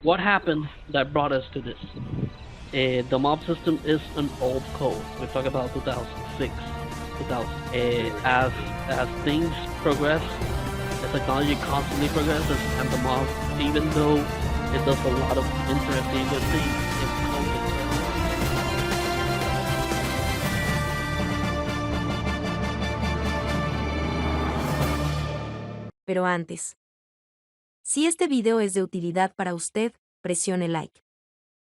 what happened that brought us to this? The mob system is an old code. We're talking about 2006, 2000. As things progress, the technology constantly progresses, and the mob, even though it does a lot of interesting good things, it's coded. Pero antes, si este video es de utilidad para usted, presione like.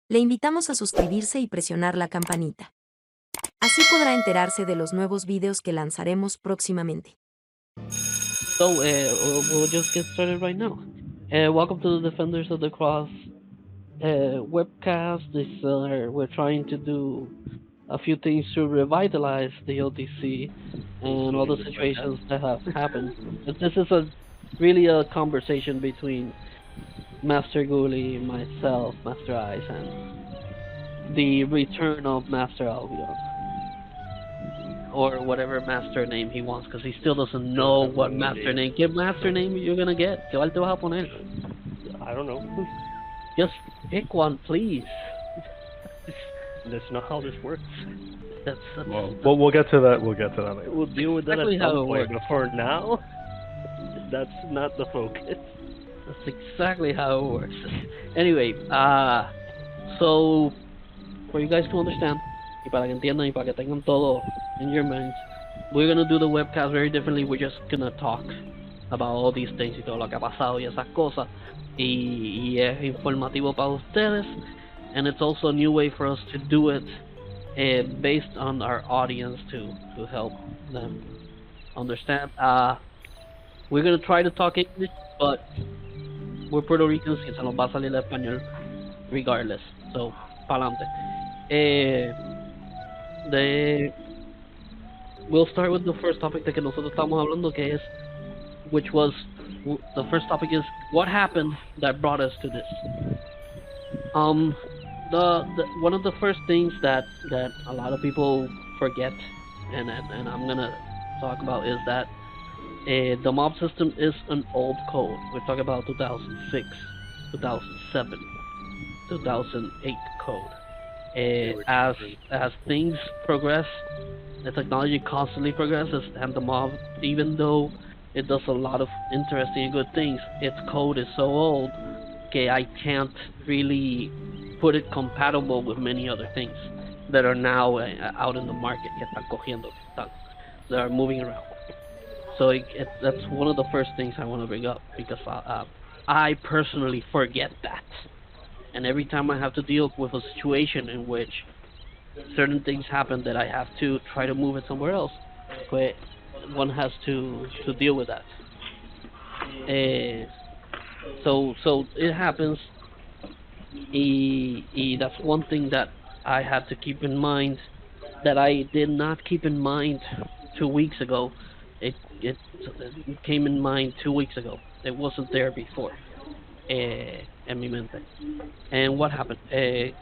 Le invitamos a suscribirse y presionar la campanita. Así podrá enterarse de los nuevos videos que lanzaremos próximamente. So, we'll just get started right now. Welcome to the Defenders of the Cross webcast. We're trying to do a few things to revitalize the OTC and all the situations that have happened. But this is really a conversation between Master Guli, myself, Master Ice, and the return of Master Albion. Or whatever master name he wants, because he still doesn't know what master name. ¿Qué master name you're gonna get? ¿Qué te vas a poner? I don't know. Just pick one, please. That's not how this works. That's Well, we'll get to that. We'll get to that later. We'll deal with that exactly at how some it point. works. But for now, that's not the focus. That's exactly how it works. Anyway, so for you guys to understand, y para que entiendan y para que tengan todo in your minds, we're gonna do the webcast very differently. We're just gonna talk about all these things y todo lo que ha pasado y esas cosas. Y es informativo para ustedes, and it's also a new way for us to do it, based on our audience to help them understand. We're gonna try to talk English, but we're Puerto Ricans y se nos va a salir el español regardless. So, pa'lante. We'll start with the first topic de que nosotros estamos hablando, que es, which was, the first topic is, what happened that brought us to this? One of the first things that a lot of people forget, and I'm gonna talk about, is that the mob system is an old code. We're talking about 2006, 2007, 2008 code. As things progress, the technology constantly progresses, and the mob, even though it does a lot of interesting and good things, its code is so old that I can't really put it compatible with many other things that are now out in the market, que están cogiendo, that are moving around. So that's one of the first things I want to bring up, because I personally forget that. And every time I have to deal with a situation in which certain things happen that I have to try to move it somewhere else, but one has to deal with that. So it happens, y that's one thing that I had to keep in mind, that I did not keep in mind 2 weeks ago. It came in mind 2 weeks ago. It wasn't there before. En mi mente. And what happened? There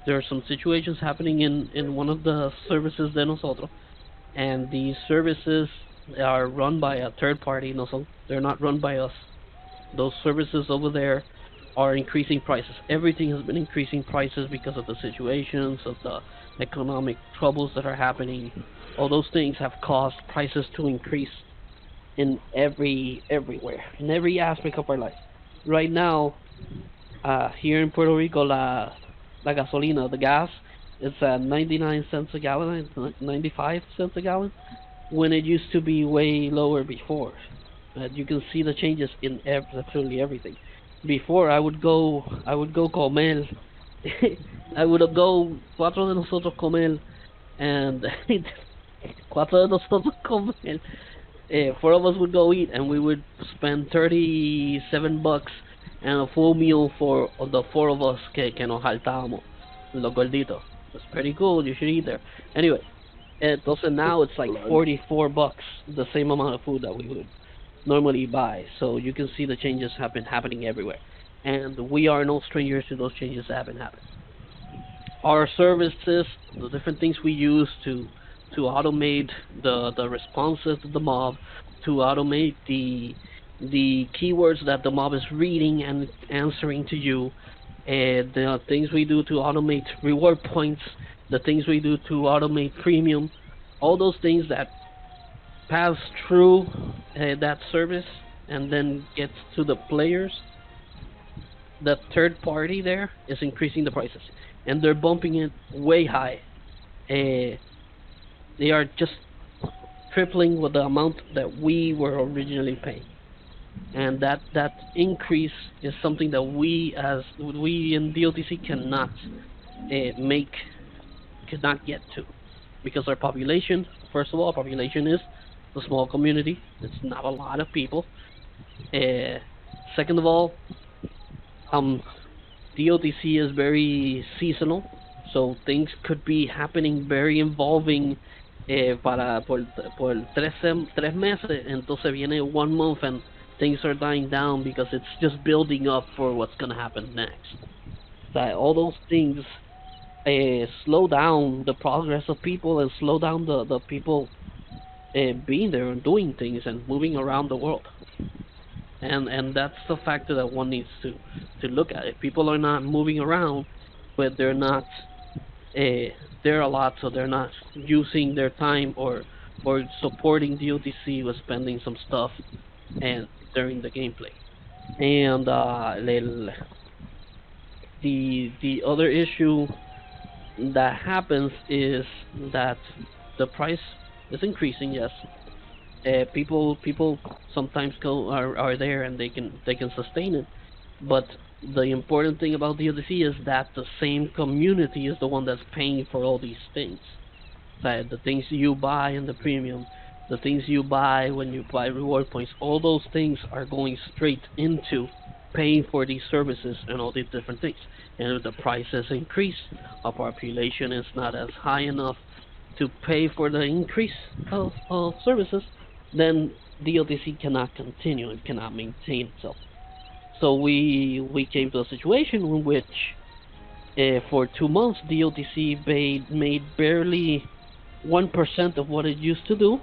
are some situations happening in one of the services de nosotros, and these services are run by a third party. They're not run by us. Those services over there are increasing prices. Everything has been increasing prices because of the situations, of the economic troubles that are happening. All those things have caused prices to increase in everywhere, in every aspect of our life. Right now, here in Puerto Rico, la gasolina, the gas, it's at 99 cents a gallon, 95 cents a gallon, when it used to be way lower before. You can see the changes in absolutely everything. Before, I would go comer, I would go cuatro de nosotros comer, and cuatro de nosotros comer. 4 of us would go eat, and we would spend $37 and a full meal for the 4 of us que nos saltábamos, los gorditos. It's pretty cool. You should eat there. Anyway, entonces now it's like $44, the same amount of food that we would normally buy. So you can see the changes have been happening everywhere, and we are no strangers to those changes that have been happening. Our services, the different things we use to automate the responses to the mob, to automate the keywords that the mob is reading and answering to you, the things we do to automate reward points, the things we do to automate premium, all those things that pass through that service and then gets to the players, the third party there is increasing the prices, and they're bumping it way high. They are just tripling with the amount that we were originally paying, and that increase is something that we in DOTC make cannot get to, because our population, first of all, our population is a small community. It's not a lot of people. Second of all, um, DOTC is very seasonal, so things could be happening very involving para por 3 meses, entonces viene 1 month and things are dying down because it's just building up for what's gonna happen next. That all those things slow down the progress of people and slow down the people being there and doing things and moving around the world. And that's the factor that one needs to look at. If people are not moving around, but they're not there a lot, so they're not using their time or supporting DOTC with spending some stuff and during the gameplay. And the other issue that happens is that the price is increasing. Yes, people sometimes are there and they can sustain it, but the important thing about DLDC is that the same community is the one that's paying for all these things. That the things you buy in the premium, the things you buy when you buy reward points, all those things are going straight into paying for these services and all these different things. And if the prices increase, our population is not as high enough to pay for the increase of services, then DLDC cannot continue and cannot maintain itself. So we came to a situation in which for 2 months DLDC made barely 1% of what it used to do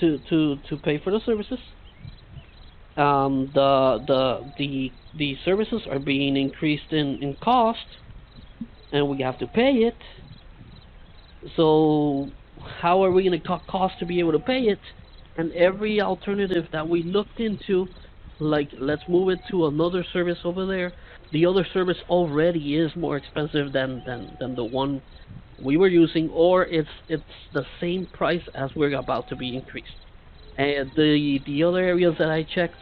to pay for the services. The services are being increased in cost, and we have to pay it. So how are we going to cut costs to be able to pay it? And every alternative that we looked into, like let's move it to another service over there, the other service already is more expensive than the one we were using, or it's the same price as we're about to be increased. And the other areas that I checked,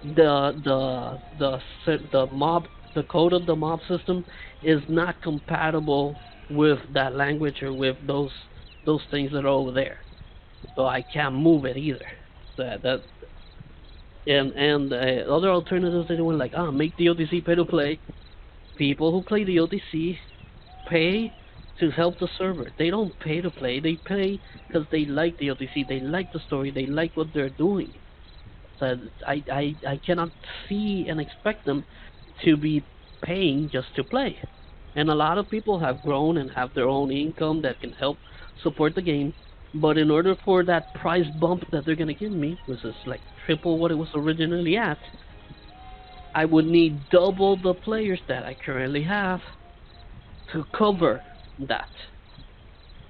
the mob, the code of the mob system is not compatible with that language or with those things that are over there. So I can't move it either. That and other alternatives they were like, make the OTC pay to play. People who play the OTC pay to help the server. They don't pay to play. They pay because they like the OTC. They like the story. They like what they're doing. So I cannot see and expect them to be paying just to play. And a lot of people have grown and have their own income that can help support the game. But in order for that price bump that they're gonna give me, which is like triple what it was originally at, I would need double the players that I currently have to cover that.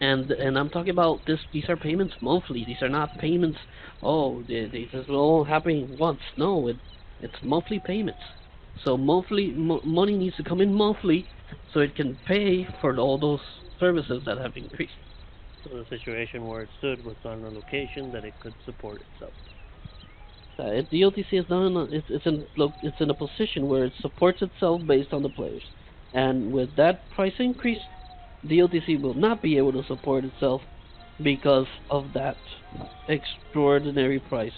And I'm talking about this. These are payments monthly. These are not payments. Oh, this is all happening once. No, it's monthly payments. So monthly money needs to come in monthly, so it can pay for all those services that have increased. So the situation where it stood was on a location that it could support itself. The OTC is not in it's in a position where it supports itself based on the players, and with that price increase, the OTC will not be able to support itself because of that extraordinary price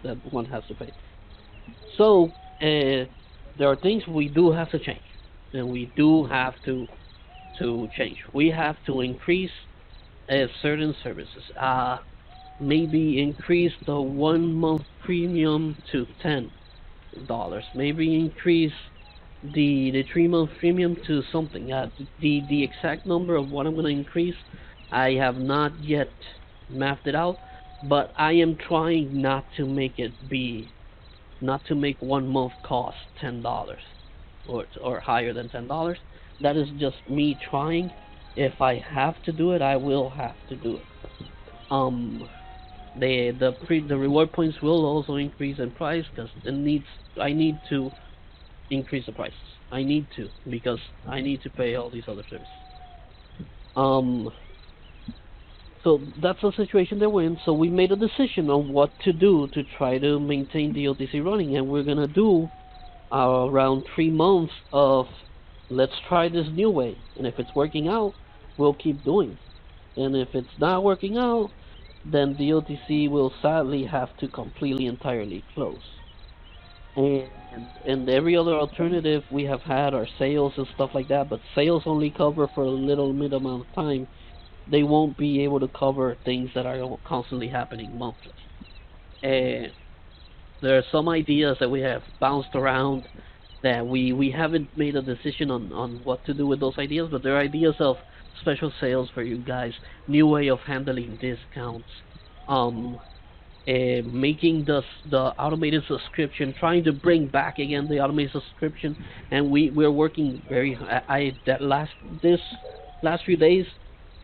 that one has to pay. So there are things we do have to change, and we do have to change. We have to increase certain services. Maybe increase the 1 month premium to $10. Maybe increase the 3 month premium to something. The exact number of what I'm going to increase, I have not yet mapped it out, but I am trying not to make 1 month cost $10. or higher than $10. That is just me trying. If I have to do it, I will have to do it. Um, the reward points will also increase in price because it needs I need to increase the prices. I need to because I need to pay all these other services. Um, so that's the situation that we're in. So we made a decision on what to do to try to maintain the OTC running, and we're gonna do around 3 months of let's try this new way, and if it's working out, we'll keep doing it. And if it's not working out, then the OTC will sadly have to completely entirely close. And every other alternative we have had are sales and stuff like that, but sales only cover for a little mid amount of time. They won't be able to cover things that are constantly happening monthly. And there are some ideas that we have bounced around that we haven't made a decision on what to do with those ideas, but there are ideas of special sales for you guys, new way of handling discounts, um, making the automated subscription, trying to bring back again the automated subscription, and we're working very. I that last this last few days,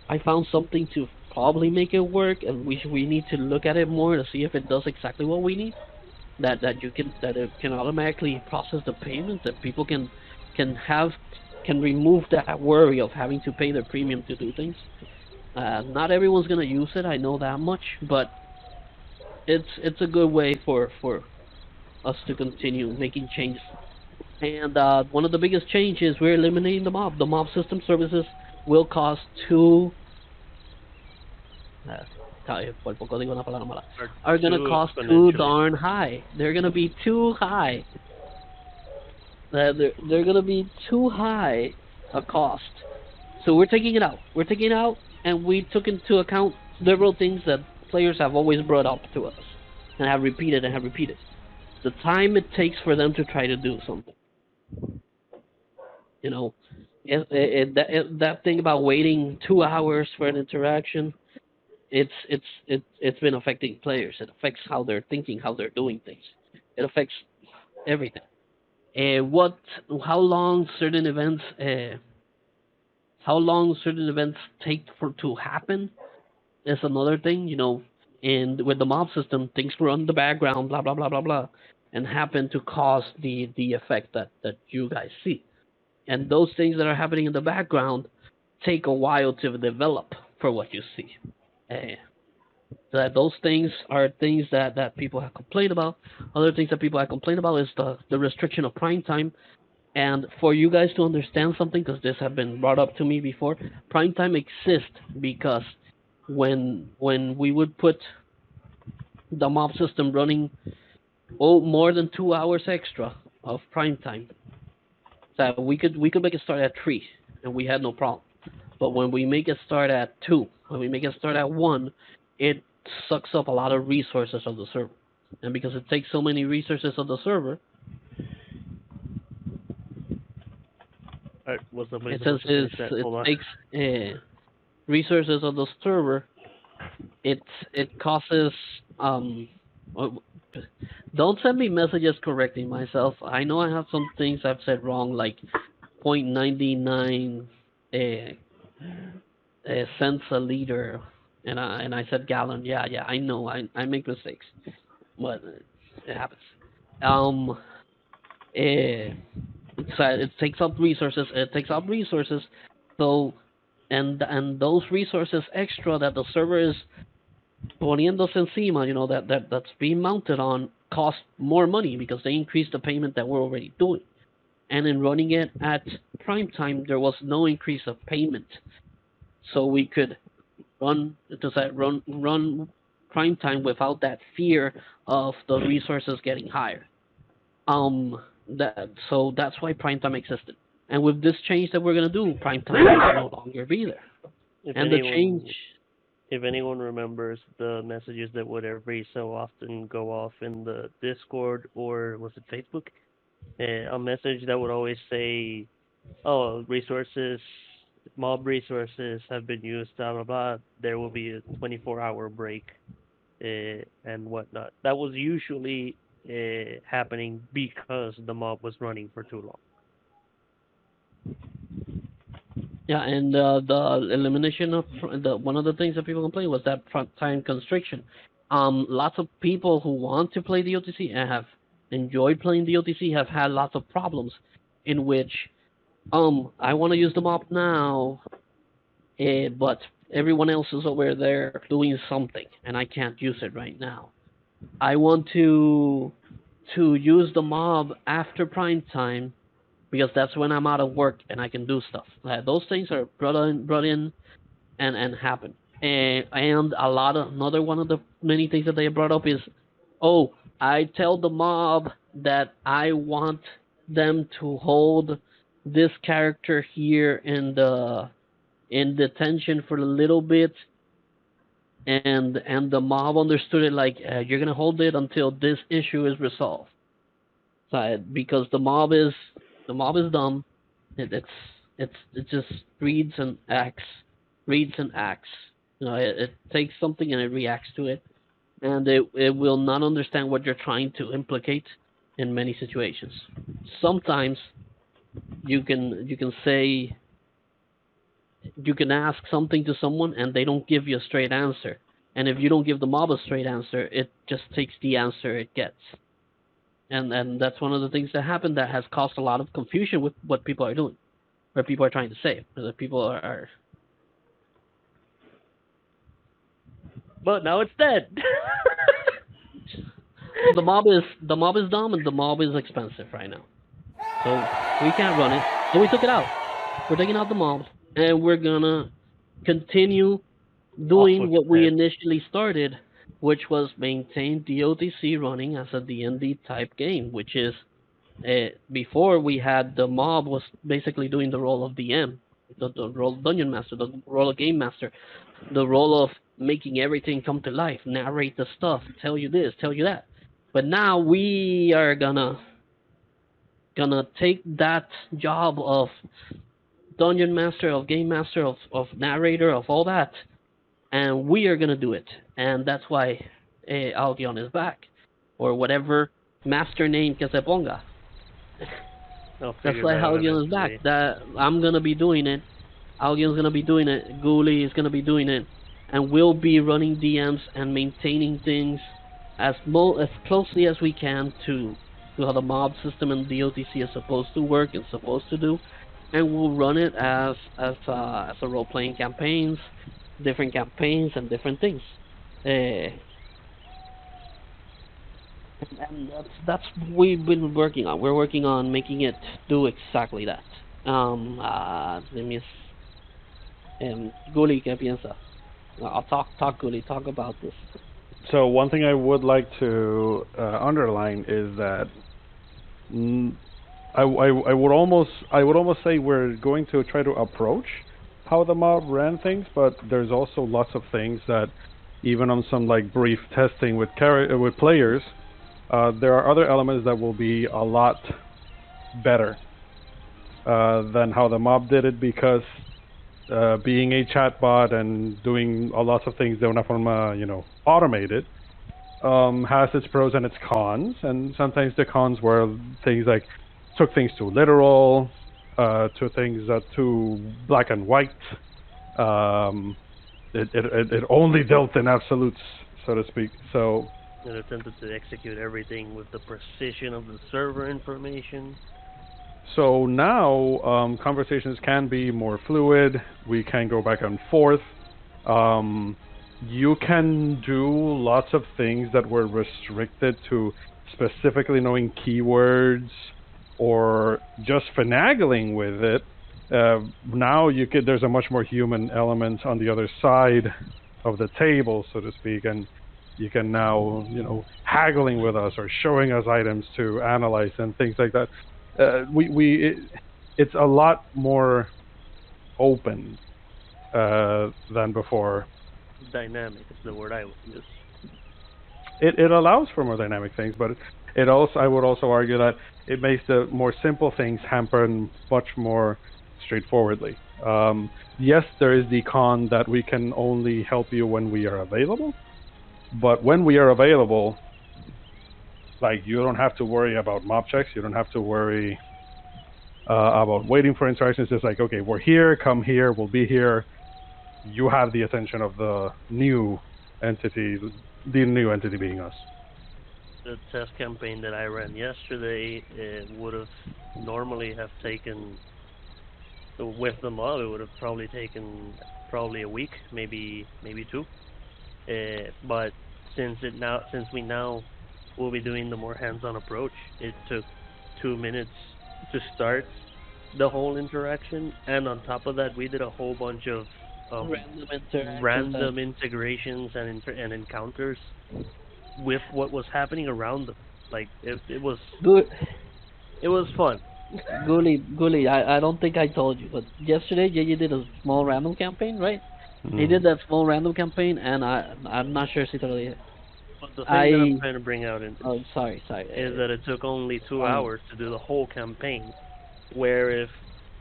I found something to probably make it work, and we need to look at it more to see if it does exactly what we need. That it can automatically process the payments, that people can have can remove that worry of having to pay their premium to do things. Not everyone's gonna use it, I know that much, but it's a good way for us to continue making changes. And one of the biggest changes, we're eliminating the mob. The mob system services will cost two. Uh, por poco digo una palabra mala. Are Are gonna too cost too exponentially. darn high. They're gonna be too high. They're gonna be too high a cost. So we're taking it out. We're taking it out, and we took into account several things that players have always brought up to us and have repeated and have repeated. The time it takes for them to try to do something. You know, that thing about waiting 2 hours for an interaction, it's been affecting players. It affects how they're thinking, how they're doing things. It affects everything. What, how long certain events, how long certain events take for to happen is another thing. And with the mob system, things run in the background, blah blah blah blah blah, and happen to cause the effect that you guys see. And those things that are happening in the background take a while to develop for what you see. Uh, that those things are things that people have complained about. Other things that people have complained about is the restriction of prime time. And for you guys to understand something, because this has been brought up to me before, prime time exists because when we would put the mob system running more than 2 hours extra of prime time, so we could make it start at 3, and we had no problem. But when we make it start at 2, when we make it start at 1, it sucks up a lot of resources of the server. And because it takes so many resources of the server, Alright, was somebody it says supposed to finish that? it Hold on. takes resources of the server. It it causes uh, don't send me messages correcting myself. I know I have some things I've said wrong, like 0.99 cents a liter, and I said gallon. Yeah, yeah, I know. I make mistakes, but it happens. Um, eh, it takes up resources. It takes up resources. So, and those resources extra that the server is poniéndose encima, that's being mounted on, cost more money because they increase the payment that we're already doing. And in running it at prime time, there was no increase of payment, so we could run prime time without that fear of the resources getting higher. That's why prime time existed. And with this change that we're gonna do, prime time will no longer be there. If And the change, anyone if anyone remembers the messages that would every so often go off in the Discord or was it Facebook? A message that would always say, "Oh, resources, mob resources have been used, blah blah blah. There will be a 24-hour break, and whatnot." That was usually happening because the mob was running for too long. Yeah, and the elimination of the one of the things that people complain was that front time constriction. Lots of people who want to play the OTC and have enjoyed playing the OTC have had lots of problems in which I want to use the mob now, but everyone else is over there doing something and I can't use it right now. I want to use the mob after prime time because that's when I'm out of work and I can do stuff. Those things are brought in and happen. And a lot of another one of the many things that they brought up is, oh, I tell the mob that I want them to hold this character here in detention for a little bit, and the mob understood it like you're gonna hold it until this issue is resolved. So, because the mob is dumb. It just reads and acts. It takes something and it reacts to it, and it will not understand what you're trying to implicate in many situations. Sometimes you can say you can ask something to someone and they don't give you a straight answer, and if you don't give the mob a straight answer, it just takes the answer it gets. And that's one of the things that happened that has caused a lot of confusion with what people are doing, what people are trying to say. That people are But now it's dead. the mob is dumb and the mob is expensive right now, so we can't run it. So we took it out. We're taking out the mob, and we're gonna continue Also doing what we dead. initially started, which was maintain DOTC running as a D&D type game, which is before we had the mob was basically doing the role of DM, the role of dungeon master, the role of game master, the role of making everything come to life, narrate the stuff, tell you this, tell you that. But now we are gonna take that job of dungeon master, of game master, of narrator, of all that, and we are gonna do it. And that's why Algion is back, or whatever master name que se ponga. I'll That's figure why that out Algion is back. eventually. That I'm gonna be doing it. Algion's gonna be doing it. Ghoulie is gonna be doing it, and we'll be running DMs and maintaining things as closely as we can to how the mob system and DOTC is supposed to work and supposed to do, and we'll run it as a role playing campaigns, different campaigns and different things. Uh, and that's what we've been working on. We're working on making it do exactly that. Let me Guli, ¿qué piensa? I'll talk Guli, talk about this. So one thing I would like to underline is that mm, I would almost say we're going to try to approach how the mob ran things, but there's also lots of things that even on some like brief testing with players, there are other elements that will be a lot better than how the mob did it because being a chatbot and doing a lot of things de una forma, automated, has its pros and its cons. And sometimes the cons were things like took things too literal, to things that too black and white. Um, it only dealt in absolutes, so to speak. So It attempted to execute everything with the precision of the server information. So now conversations can be more fluid. We can go back and forth. Um, you can do lots of things that were restricted to specifically knowing keywords or just finagling with it. Now there's a much more human element on the other side of the table, so to speak, and you can now, haggling with us or showing us items to analyze and things like that. It's a lot more open than before. Dynamic is the word I would use. It allows for more dynamic things, but it also I would also argue that it makes the more simple things happen much more straightforwardly. Yes, there is the con that we can only help you when we are available, but when we are available, like you don't have to worry about mob checks. You don't have to worry about waiting for instructions. It's like, okay, we're here, come here, we'll be here. You have the attention of the new entity, the new entity being us. The test campaign that I ran yesterday, it would have normally have taken with the mob. It would have probably taken probably a week, maybe two. But since we now will be doing the more hands-on approach, it took 2 minutes to start the whole interaction, and on top of that, we did a whole bunch of um, Random interactions. random integrations and and encounters with what was happening around them. Like Good. it was fun. Gully, I don't think I told you, but yesterday JJ did a small random campaign, right? He Mm. did that small random campaign, and I'm not sure si te lo dije. But the thing that I'm I trying to bring out oh sorry. is that it took only two Um, hours to do the whole campaign, where if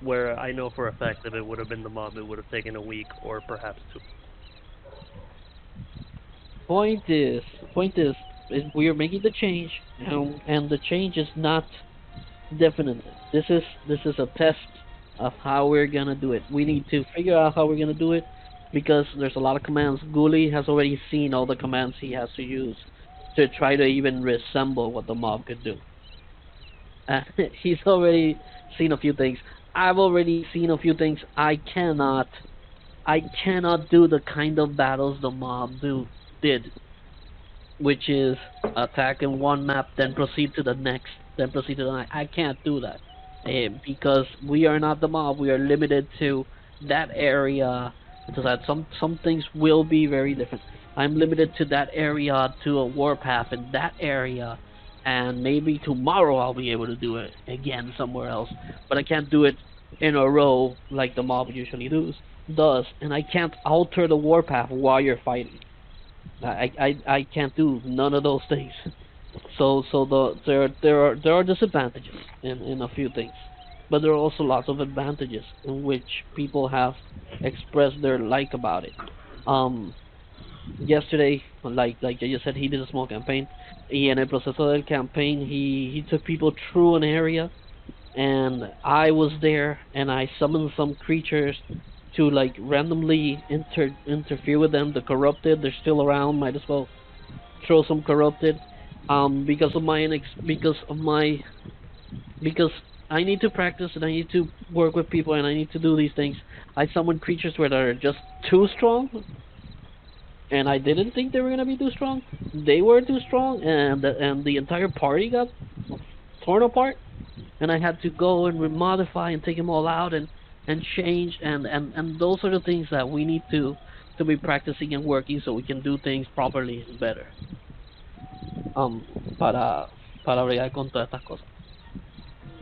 where I know for a fact that it would have been the mob, it would have taken a week or perhaps two. point is point is we are making the change, and the change is not definite. This is a test of how we're gonna do it. We need to figure out how we're gonna do it because there's a lot of commands. Guli has already seen all the commands he has to use to try to even resemble what the mob could do. He's already seen a few things. I've already seen a few things. I cannot do the kind of battles the mob did, which is attack in one map, then proceed to the next, then proceed to the next. I can't do that because we are not the mob. We are limited to that area. So that some things will be very different. I'm limited to that area, to a warpath in that area, and maybe tomorrow I'll be able to do it again somewhere else. But I can't do it in a row like the mob usually does, and I can't alter the warpath while you're fighting. I can't do none of those things. There are disadvantages in a few things, but there are also lots of advantages in which people have expressed their like about it. Um, Yesterday, like I just said, he did a small campaign. Y en el proceso del campaign, he took people through an area, and I was there, and I summoned some creatures to like randomly interfere with them. The corrupted, they're still around. Might as well throw some corrupted. Because of because I need to practice and I need to work with people and I need to do these things. I summoned creatures that are just too strong, and I didn't think they were gonna be too strong. They were too strong, and the entire party got torn apart, and I had to go and modify and take them all out and change, and those are the things that we need to be practicing and working so we can do things properly and better. Um, para bregar con todas estas cosas.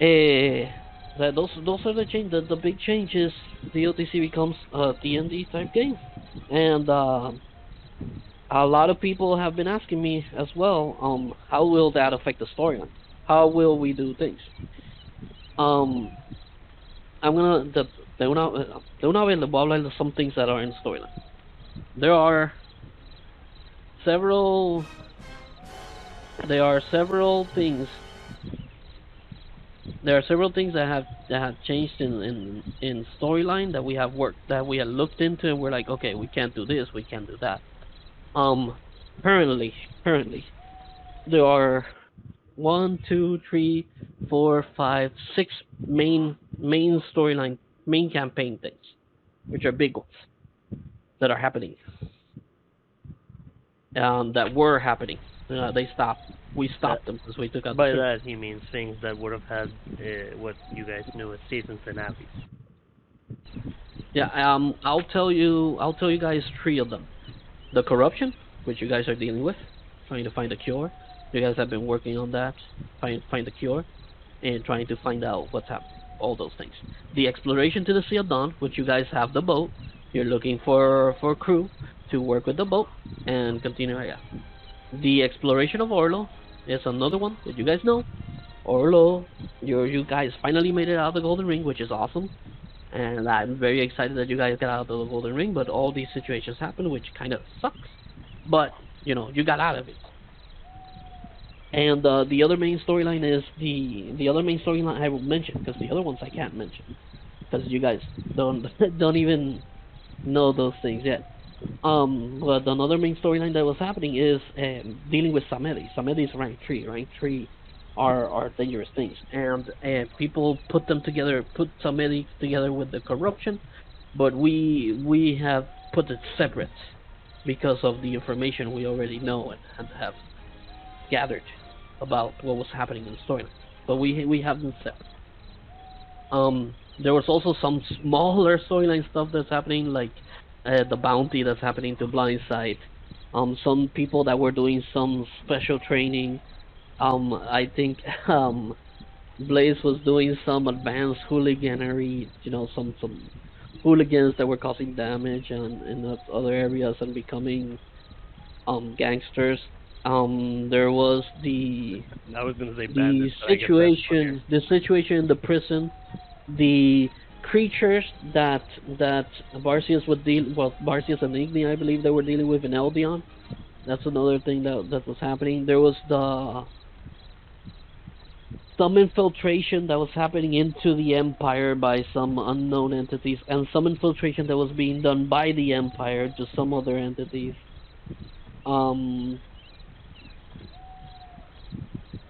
Eh, those are the change. The big change is the OTC becomes a D&D type game, and a lot of people have been asking me as well. How will that affect the storyline? How will we do things? Um, I'm gonna de una vez les voy a hablar de some things that are in storyline. There are several there are several things there are several things that have changed in storyline that we have looked into, and we're like, okay, we can't do this, we can't do that. Um, currently there are one, two, three, four, five, six main storyline, main campaign things, which are big ones that are happening, that were happening. They stopped. We That stopped them because we took out the by script. that he means things that would have had what you guys knew as season finales. Yeah. I'll tell you guys three of them. The corruption, which you guys are dealing with, trying to find a cure. You guys have been working on that, find the cure, and trying to find out what's happening. All those things. The exploration to the Sea of Dawn, which you guys have the boat. You're looking for crew to work with the boat and continue. Yeah. The exploration of Orlo is another one that you guys know. Orlo, you guys finally made it out of the Golden Ring, which is awesome, and I'm very excited that you guys got out of the Golden Ring. But all these situations happened, which kind of sucks. But you got out of it. And the other main storyline is the other main storyline I will mention, because the other ones I can't mention because you guys don't don't even know those things yet. But another main storyline that was happening is dealing with Samedi. Samedi is rank 3. Rank 3 are dangerous things, and people put them together, put Samedi together with the corruption, but we have put it separate because of the information we already know and have gathered about what was happening in the storyline. But we have them separate. There was also some smaller storyline stuff that's happening, like the bounty that's happening to Blindside. Some people that were doing some special training. I think Blaze was doing some advanced hooliganery. Some hooligans that were causing damage and in other areas and becoming gangsters. There was I was gonna say the bandits, but I guess that's funnier. situation in the prison, the creatures that Barcius and Igni, I believe they were dealing with in Eldion. That's another thing that was happening. There was the some infiltration that was happening into the Empire by some unknown entities, and some infiltration that was being done by the Empire to some other entities. Um,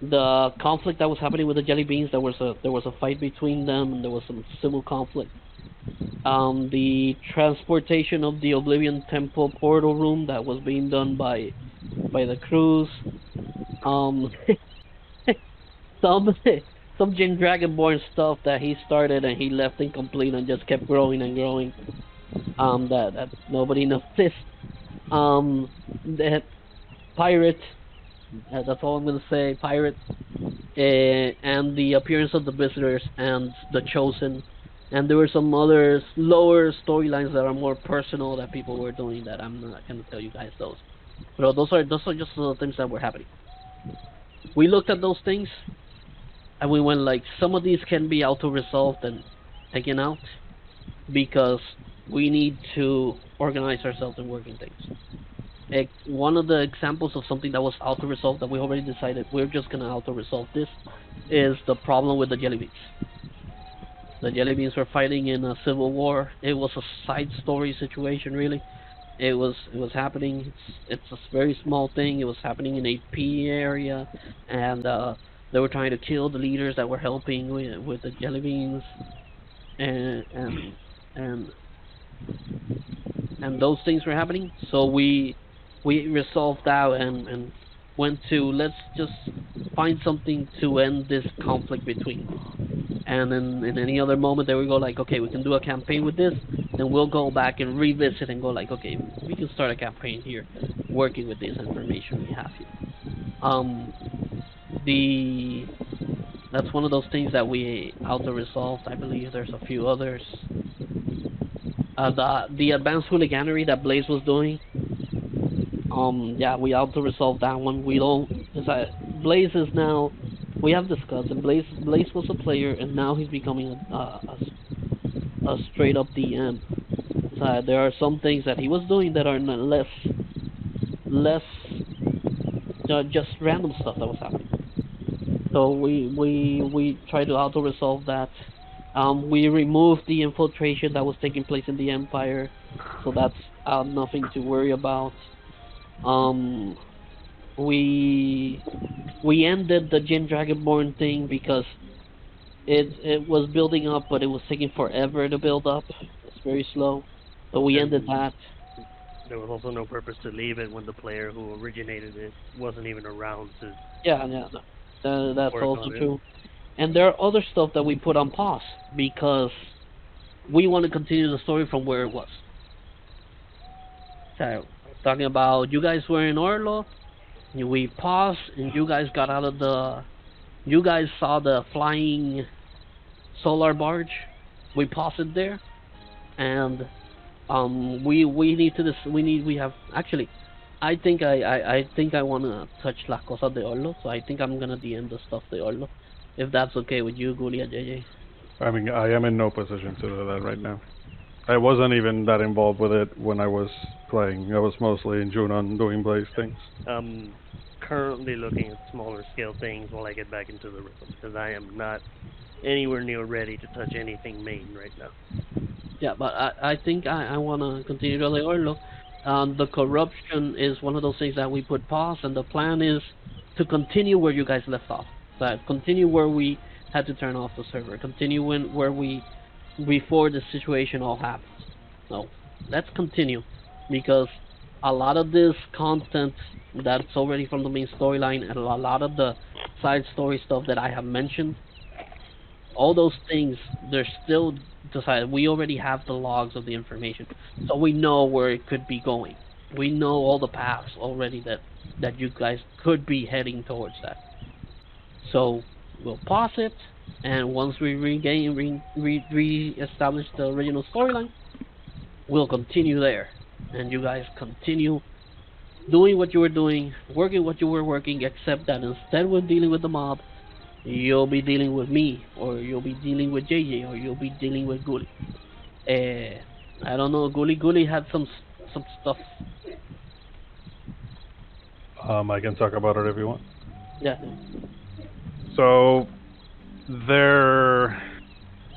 the conflict that was happening with the jelly beans, there was a fight between them, and there was some civil conflict. The transportation of the Oblivion Temple portal room that was being done by the crews. Um, some some Jin Dragonborn stuff that he started and he left incomplete and just kept growing and growing. That nobody noticed. That pirate. That's all I'm gonna say. Pirate. And the appearance of the visitors and the chosen, and there were some other lower storylines that are more personal that people were doing that I'm not gonna tell you guys those. But those are just the things that were happening. We looked at those things and we went like, some of these can be auto resolved and taken out because we need to organize ourselves in working things. One of the examples of something that was auto resolved that we already decided we're just gonna auto resolve this is the problem with the jelly beans. The jelly beans were fighting in a civil war. It was a side story situation, really. It was happening. It's a very small thing. It was happening in a P area, and they were trying to kill the leaders that were helping with the jelly beans, and and and and those things were happening. So we resolved out and went to, let's just find something to end this conflict between. And in any other moment, they would go like, okay, we can do a campaign with this, then we'll go back and revisit and go like, okay, we can start a campaign here, working with this information we have here. Um, the That's one of those things that we auto resolved. I believe there's a few others. The advanced hooliganery that Blaze was doing. Yeah, we auto resolved that one. We don't. Blaze is now. We have discussed, and Blaze was a player, and now he's becoming a straight up DM. So there are some things that he was doing that are less just random stuff that was happening. So we try to auto resolve that. We removed the infiltration that was taking place in the Empire, so that's nothing to worry about. Um, we we ended the Jin Dragonborn thing because it was building up, but it was taking forever to build up. It's very slow, so we ended And that. there was also no purpose to leave it when the player who originated it wasn't even around to Yeah, yeah, that's work also on it. true. And there are other stuff that we put on pause because we want to continue the story from where it was. So, talking about you guys were in Orlo, we paused, and you guys got out of the. You guys saw the flying solar barge. We paused it there, and we need to this. We have actually. I think I wanna touch las cosas de Orlo, so I think I'm gonna DM the stuff de Orlo, if that's okay with you, Gulia JJ. I mean, I am in no position to do that right now. I wasn't even that involved with it when I was playing. I was mostly in Junon doing Blaze things. Um, currently looking at smaller scale things while I get back into the rhythm, because I am not anywhere near ready to touch anything main right now. Yeah, but I think I want to continue to learlo. The corruption is one of those things that we put pause, and the plan is to continue where you guys left off. That continue where we had to turn off the server. Continue where we before the situation all happened. So let's continue, because a lot of this content that's already from the main storyline and a lot of the side story stuff that I have mentioned, all those things, they're still decided. We already have the logs of the information, so we know where it could be going. We know all the paths already that you guys could be heading towards that. So we'll pause it, and once we re-establish the original storyline, we'll continue there, and you guys continue doing what you were doing, working what you were working, except that instead of dealing with the mob, you'll be dealing with me, or you'll be dealing with JJ, or you'll be dealing with Gully. I don't know. Gully had some stuff. I can talk about it if you want. Yeah. So there,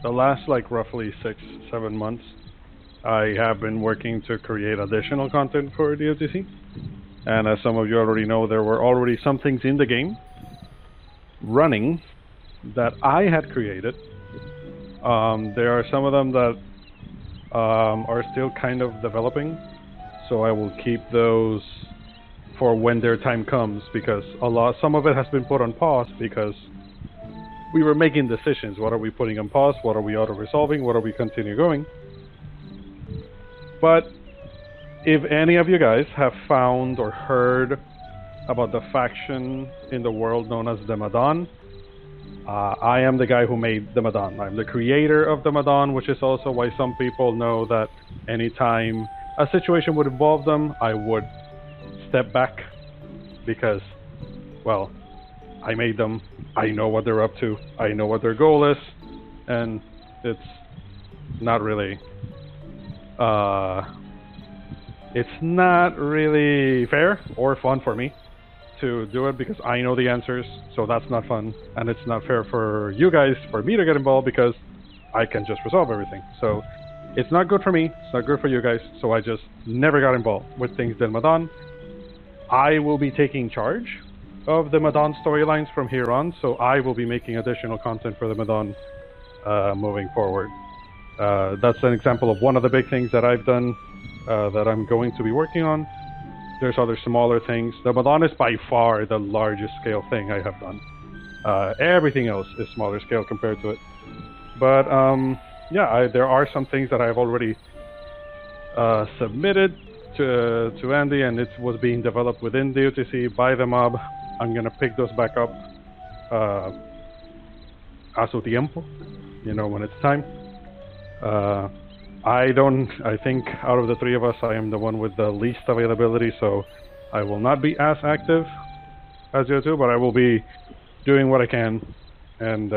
the last like roughly 6-7 months, I have been working to create additional content for the OTC. And as some of you already know, there were already some things in the game running that I had created. There are some of them that are still kind of developing, so I will keep those for when their time comes, because some of it has been put on pause because we were making decisions. What are we putting on pause? What are we auto-resolving? What are we continue going? But if any of you guys have found or heard about the faction in the world known as the Madon, I am the guy who made the Madon. I'm the creator of the Madon, which is also why some people know that anytime a situation would involve them, I would step back, because, well, I made them. I know what they're up to. I know what their goal is, and it's not really fair or fun for me to do it, because I know the answers, so that's not fun, and it's not fair for you guys for me to get involved because I can just resolve everything. So it's not good for me, it's not good for you guys, so I just never got involved with things del Madon. I will be taking charge of the Madon storylines from here on, so I will be making additional content for the Madon moving forward. That's an example of one of the big things that I've done that I'm going to be working on. There's other smaller things. The Madon is by far the largest scale thing I have done. Everything else is smaller scale compared to it. But yeah, there are some things that I've already submitted to Andy, and it was being developed within the UTC by the mob. I'm gonna pick those back up a su tiempo, when it's time. I think out of the three of us, I am the one with the least availability, so I will not be as active as you two, but I will be doing what I can. And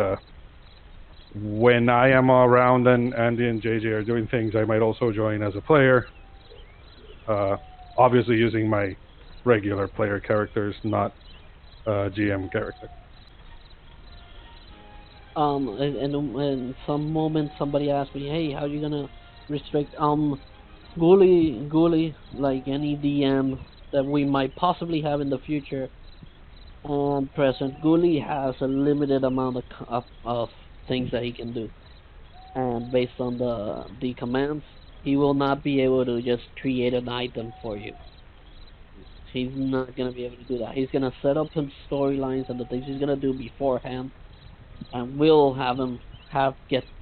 when I am around and Andy and JJ are doing things, I might also join as a player. Obviously using my regular player characters, not GM character. And in some moment somebody asked me, hey, how are you gonna restrict Gully, like any DM that we might possibly have in the future and present, Gully has a limited amount of things that he can do, and based on the commands, he will not be able to just create an item for you. He's not gonna be able to do that. He's gonna set up his storylines and the things he's gonna do beforehand, and we'll have him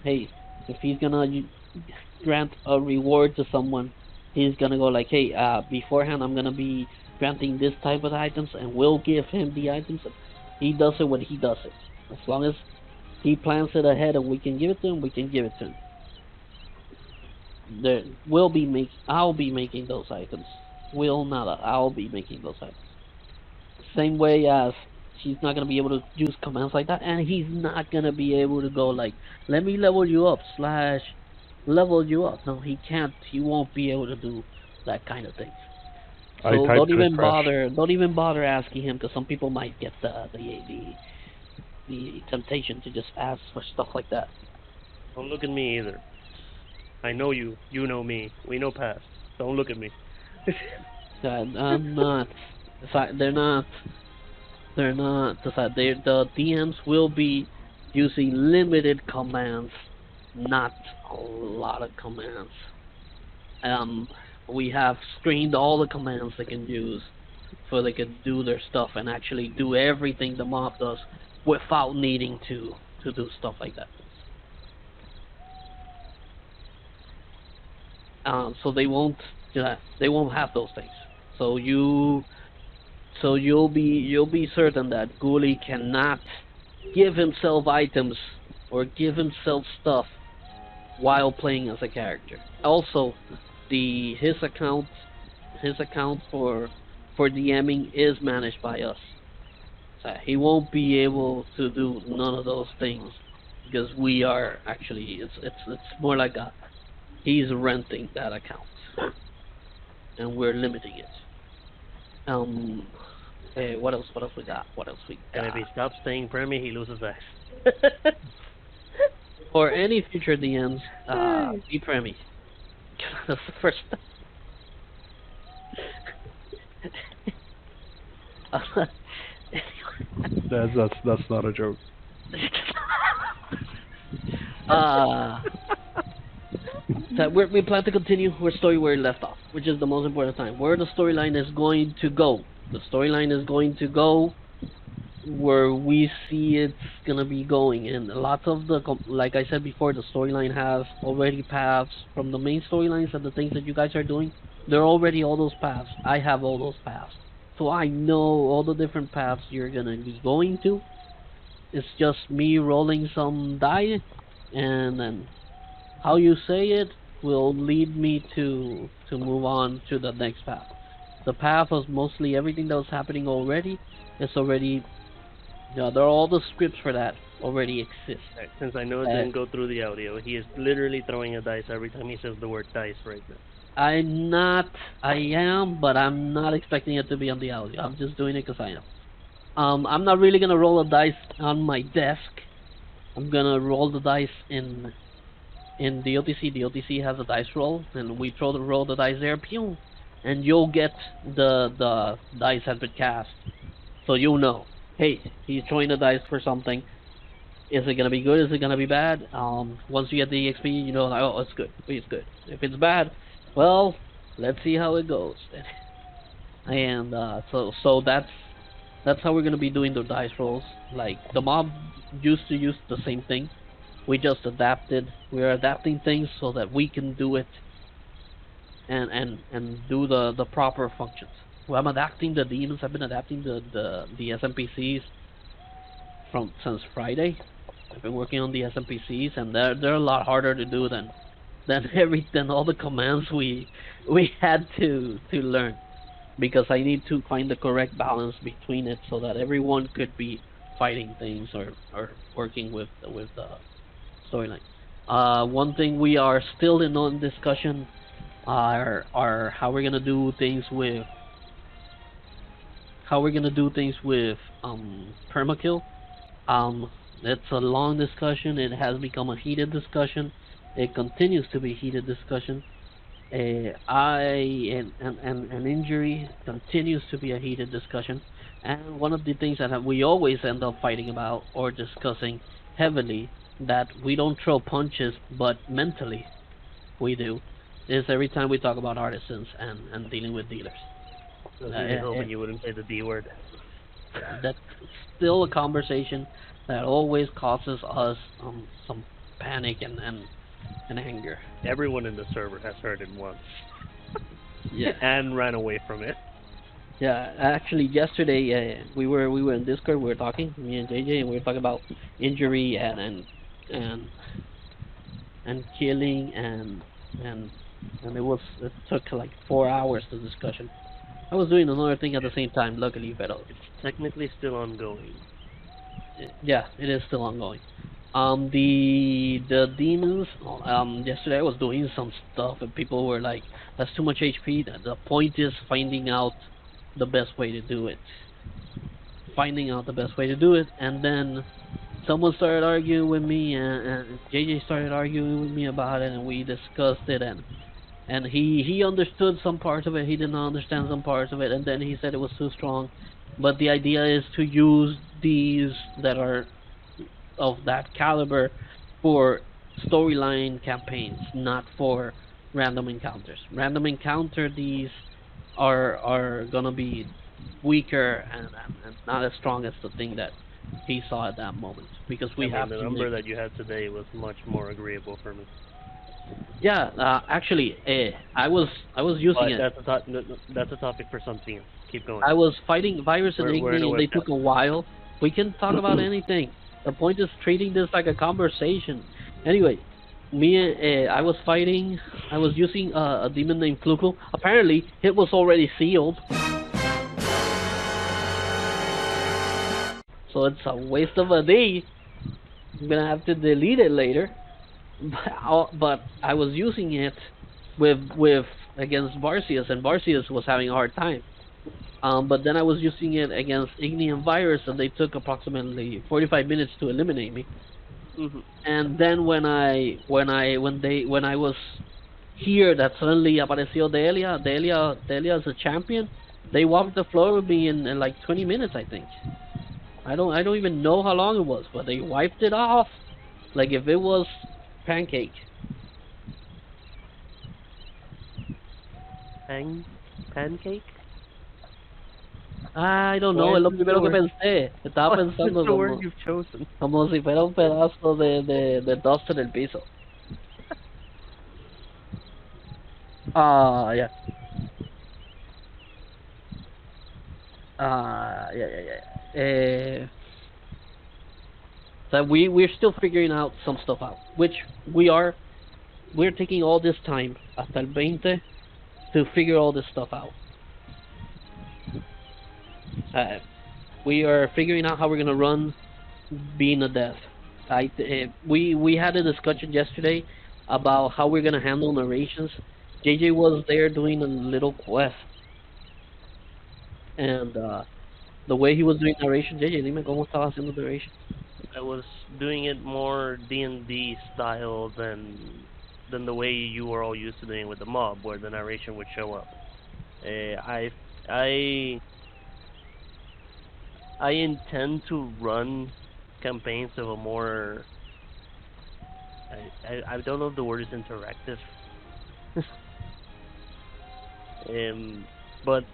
hey, if he's gonna grant a reward to someone, he's gonna go like, hey, beforehand I'm gonna be granting this type of items, and we'll give him the items. He does it when he does it. As long as he plans it ahead and we can give it to him, we can give it to him. I'll be making those items. I'll be making those items. Same way as he's not gonna be able to use commands like that, and he's not gonna be able to go like, let me level you up / level you up. No, he can't. He won't be able to do that kind of thing. I So typed don't to his even trash. bother asking him, because some people might get the temptation to just ask for stuff like that. Don't look at me either. I know you. You know me. We know past. Don't look at me. I'm not. They're not. They're not. The DMs will be using limited commands, not a lot of commands. Um, we have screened all the commands they can use, so they can do their stuff and actually do everything the mob does without needing to do stuff like that. So they won't have those things. So you'll be certain that Ghoulie cannot give himself items or give himself stuff while playing as a character. Also, the his account for DMing is managed by us. So he won't be able to do none of those things because we are actually it's more like a he's renting that account and we're limiting it. Um, what else? What else we got? What else we And if he got? stops staying Premi, he loses X. For any future DMs, be Premi. That's the first. That's not a joke. uh, so we plan to continue our story where it left off, which is the most important time. Where the storyline is going to go. The storyline is going to go where we see it's gonna be going, and lots of like I said before, the storyline has already paths from the main storylines and the things that you guys are doing. They're already all those paths. I have all those paths, so I know all the different paths you're gonna be going to. It's just me rolling some die, and then how you say it will lead me to move on to the next path. The path was mostly everything that was happening already. It's already, there are all the scripts for that already exist. Right, since I know it didn't go through the audio, he is literally throwing a dice every time he says the word dice right now. I'm not, I am, but I'm not expecting it to be on the audio. I'm just doing it because I am. I'm not really gonna roll a dice on my desk. I'm gonna roll the dice in the OTC. The OTC has a dice roll, and we roll the dice there, pew, and you'll get the dice has been cast, so you'll know. Hey, he's throwing the dice for something. Is it gonna be good? Is it gonna be bad? Once you get the EXP, you know, like, oh, it's good. It's good. If it's bad, well, let's see how it goes. And so that's how we're gonna be doing the dice rolls. Like the mob used to use the same thing. We just adapted. We're adapting things so that we can do it and do the proper functions. Well, I'm adapting the demons. I've been adapting the SMPCs from since Friday. I've been working on the SMPCs, and they're a lot harder to do than all the commands we had to learn, because I need to find the correct balance between it so that everyone could be fighting things or working with the storyline. One thing we are still in on discussion are how we're gonna do things with permakill. Um, it's a long discussion. It has become a heated discussion. It continues to be heated discussion. An injury continues to be a heated discussion. And one of the things that we always end up fighting about or discussing heavily, that we don't throw punches, but mentally we do, is every time we talk about artisans and dealing with dealers. I was really hoping you wouldn't say the D word. That's still a conversation that always causes us some panic and anger. Everyone in the server has heard it once. Yeah. And ran away from it. Yeah, actually, yesterday we were in Discord. We were talking, me and JJ, and we were talking about injury and and killing and it took like 4 hours the discussion. I was doing another thing at the same time, luckily, but It's technically still ongoing. yeah, it is still ongoing. The demons. Yesterday I was doing some stuff, and people were like, "That's too much HP." The point is finding out the best way to do it. Finding out the best way to do it, and then someone started arguing with me, and JJ started arguing with me about it, and we discussed it, and he understood some parts of it, he did not understand some parts of it, and then he said it was too strong. But the idea is to use these that are of that caliber for storyline campaigns, not for random encounters. Random encounter these are gonna be weaker and not as strong as the thing that he saw at that moment because I we mean, have the to number make. that you had today was much more agreeable for me. Yeah, actually, I was using But it. that's a topic for something else. Keep going. I was fighting Virus and We're in a Igni, and they took webcast. a while. We can talk about anything. The point is treating this like a conversation. Anyway, I was fighting. I was using a demon named Kluku. Apparently, it was already sealed, so it's a waste of a day. I'm gonna have to delete it later. But I was using it with against Barcius, and Barcius was having a hard time. But then I was using it against Igni and Virus, and they took approximately 45 minutes to eliminate me. Hmm. And then when I was here, that suddenly apareció Delia is a champion. They walked the floor with me in like 20 minutes, I think. I don't even know how long it was, but they wiped it off like if it was pancake. Pancake? I don't Why know, is es lo this the primero que word? pensé. Estaba Why is this pensando the word como, you've chosen? como si fuera un pedazo de dust en el piso. Yeah. Yeah. So we're still figuring out some stuff out, which we are. We're taking all this time hasta el 20 to figure all this stuff out. Uh, we are figuring out how we're gonna run being a death. We had a discussion yesterday about how we're gonna handle narrations. JJ was there doing a little quest, and the way he was doing narration, JJ, dime cómo estaba haciendo narration. I was doing it more D&D style than the way you were all used to doing with the mob, where the narration would show up. I I intend to run campaigns of a more I don't know if the word is interactive. um, but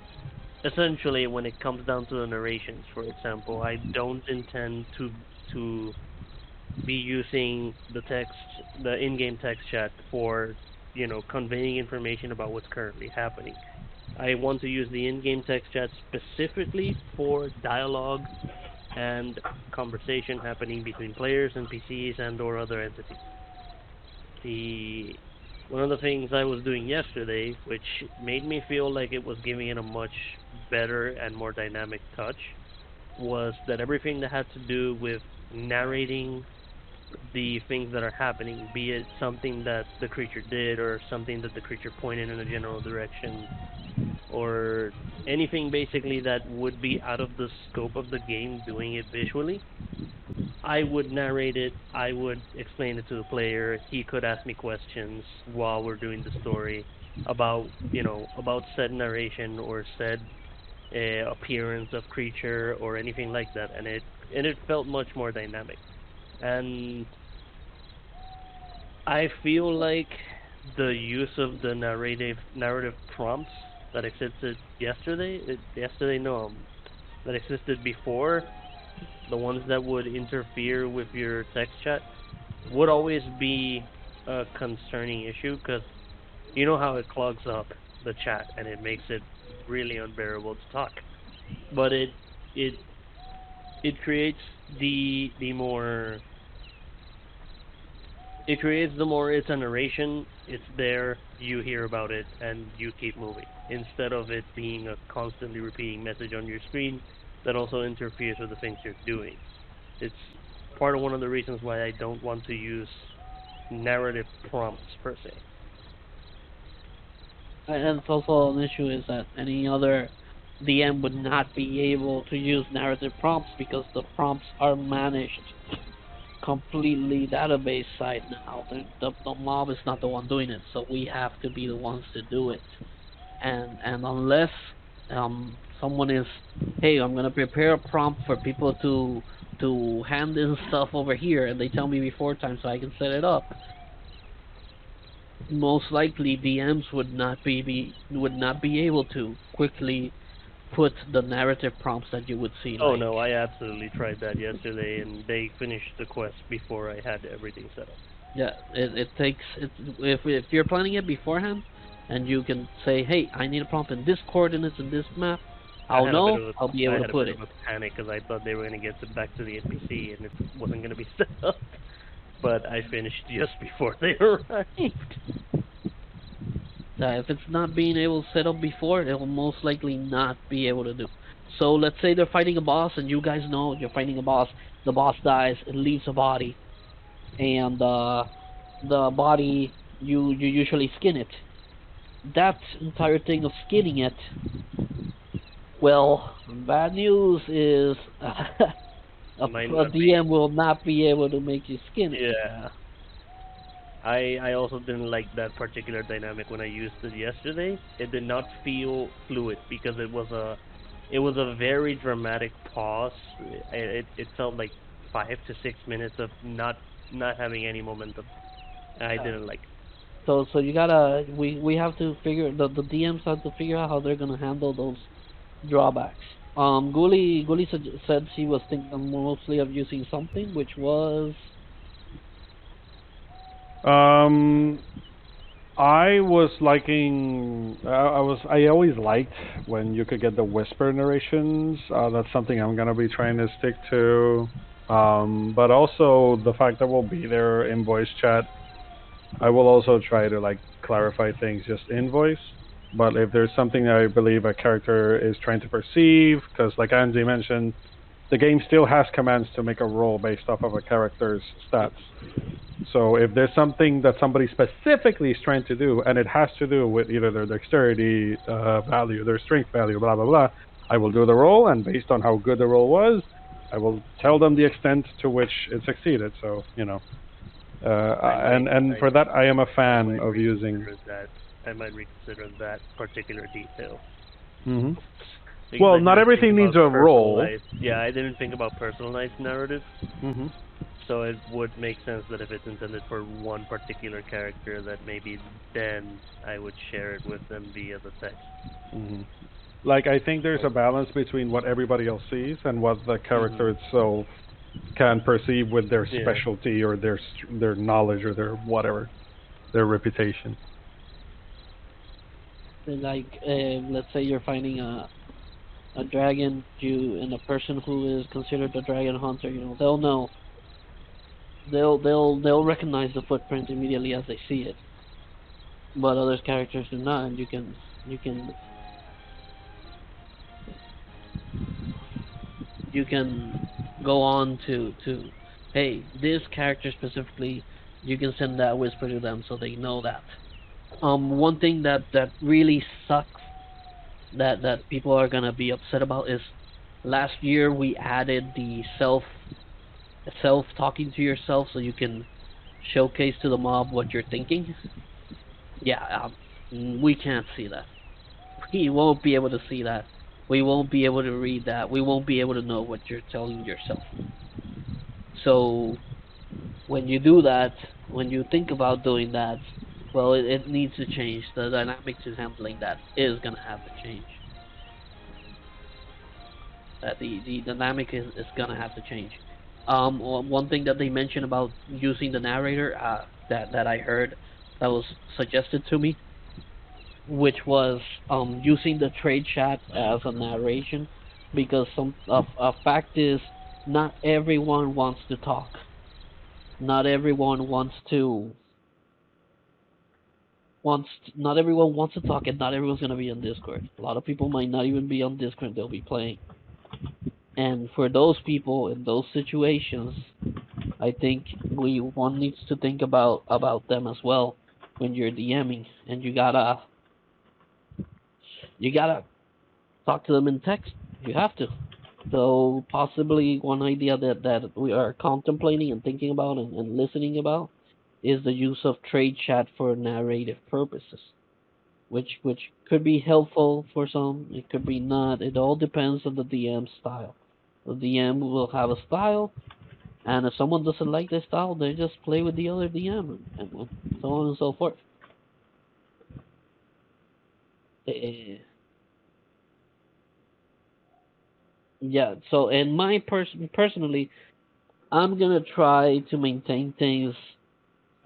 essentially, when it comes down to the narrations, for example, I don't intend to be using the in-game text chat for, conveying information about what's currently happening. I want to use the in-game text chat specifically for dialogue and conversation happening between players and PCs and or other entities. The One of the things I was doing yesterday, which made me feel like it was giving it a much better and more dynamic touch, was that everything that had to do with narrating the things that are happening, be it something that the creature did or something that the creature pointed in a general direction, or anything basically that would be out of the scope of the game doing it visually, I would narrate it, I would explain it to the player, he could ask me questions while we're doing the story about, about said narration or said appearance of creature or anything like that, and it felt much more dynamic. And I feel like the use of the narrative prompts that existed yesterday, no, that existed before, the ones that would interfere with your text chat, would always be a concerning issue because you know how it clogs up the chat and it makes it really unbearable to talk. But it it creates the more it creates the more it's a narration, it's there, you hear about it, and you keep moving. Instead of it being a constantly repeating message on your screen that also interferes with the things you're doing. It's part of one of the reasons why I don't want to use narrative prompts per se. And it's also an issue is that any other DM would not be able to use narrative prompts because the prompts are managed completely database side now. The mob is not the one doing it, so we have to be the ones to do it. And unless someone is, hey, I'm gonna prepare a prompt for people to hand in stuff over here, and they tell me before time so I can set it up. Most likely DMs would not be able to quickly put the narrative prompts that you would see. Oh Like, no, I absolutely tried that yesterday, and they finished the quest before I had everything set up. yeah, it takes it if you're planning it beforehand, and you can say, hey, I need a prompt in this coordinates in this map. I I'll had a bit know. of a I'll be I able to had a put bit it. of a panic because I thought they were gonna get back to the NPC and it wasn't gonna be set up. But I finished just before they arrived. If it's not being able to set up before, it will most likely not be able to do. So let's say they're fighting a boss, and you guys know you're fighting a boss. The boss dies, it leaves a body, and the body you usually skin it. That entire thing of skinning it, well, bad news is Might a not be. DM will not be able to make you skin it. Yeah. I also didn't like that particular dynamic when I used it yesterday. It did not feel fluid because it was a very dramatic pause. It felt like 5 to 6 minutes of not having any momentum. I didn't like it. So you gotta we have to figure the DMs have to figure out how they're gonna handle those drawbacks. Guli said she was thinking mostly of using something, which was Um, I was liking. I always liked when you could get the whisper narrations. That's something I'm gonna be trying to stick to. But also the fact that we'll be there in voice chat. I will also try to like clarify things just in voice. But if there's something I believe a character is trying to perceive, because like Andy mentioned, the game still has commands to make a roll based off of a character's stats. So if there's something that somebody specifically is trying to do, and it has to do with either their dexterity value, their strength value, blah blah blah, I will do the roll, and based on how good the roll was, I will tell them the extent to which it succeeded. So and for that I am a I fan might of using. reconsider that. I might reconsider that particular detail. Hmm. Because Well, I not didn't think everything needs about a roll. personalized. Yeah, I didn't think about personalized narrative. Hmm. So it would make sense that if it's intended for one particular character, that maybe then I would share it with them via the text. Hmm. Like I think there's a balance between what everybody else sees and what the character Hmm. itself can perceive with their Yeah. specialty or their knowledge or their whatever, their reputation. like let's say you're finding a dragon, you and a person who is considered a dragon hunter, they'll know. They'll recognize the footprint immediately as they see it, but other characters do not, and you can go on to hey, this character specifically, you can send that whisper to them so they know that. One thing that really sucks that people are gonna be upset about is last year we added the self talking to yourself so you can showcase to the mob what you're thinking. Yeah, we can't see that. We won't be able to see that. We won't be able to read that. We won't be able to know what you're telling yourself. So when you do that, when you think about doing that, well, it needs to change. The dynamics in handling that is gonna have to change. That the dynamic is gonna have to change. One thing that they mentioned about using the narrator, that I heard, that was suggested to me, which was using the trade chat as a narration, because a fact is not everyone wants to talk. Not everyone not everyone wants to talk, and not everyone's gonna be on Discord. A lot of people might not even be on Discord; they'll be playing. And for those people in those situations, I think one needs to think about them as well when you're DMing, and you gotta talk to them in text. You have to. So possibly one idea that we are contemplating and thinking about and listening about is the use of trade chat for narrative purposes, which could be helpful for some, it could be not. It all depends on the DM style. The DM will have a style, and if someone doesn't like their style, they just play with the other DM and so on and so forth. Yeah. So, in my personally, I'm gonna try to maintain things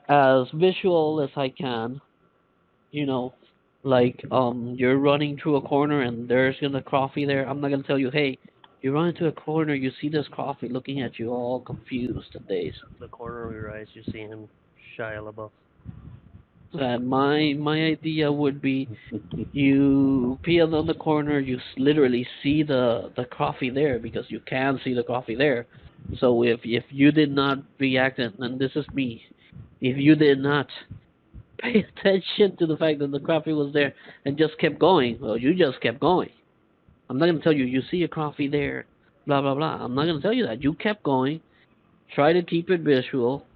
as visual as I can. You know, like you're running through a corner and there's gonna coffee there. I'm not gonna tell you, hey, you run into a corner, you see this coffee looking at you, all confused and dazed. The corner of your eyes, you see him, Shia LaBeouf. And my idea would be you peel on the corner, you literally see the coffee there because you can see the coffee there. So if you did not react, and this is me, if you did not pay attention to the fact that the coffee was there and just kept going, well, you just kept going. I'm not gonna tell you you see a coffee there, blah blah blah. I'm not gonna tell you that. You kept going. Try to keep it visual,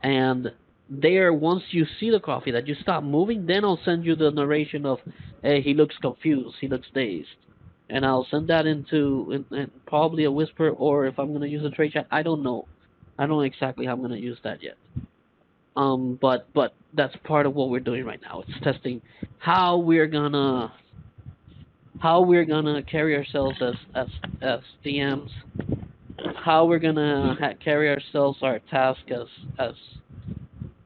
and there, once you see the coffee, that you stop moving, then I'll send you the narration of, hey, he looks confused, he looks dazed, and I'll send that in probably a whisper, or if I'm gonna use a trade chat, I don't know. I don't know exactly how I'm gonna use that yet. But that's part of what we're doing right now. It's testing how we're gonna carry ourselves as DMs, how we're gonna carry ourselves our task as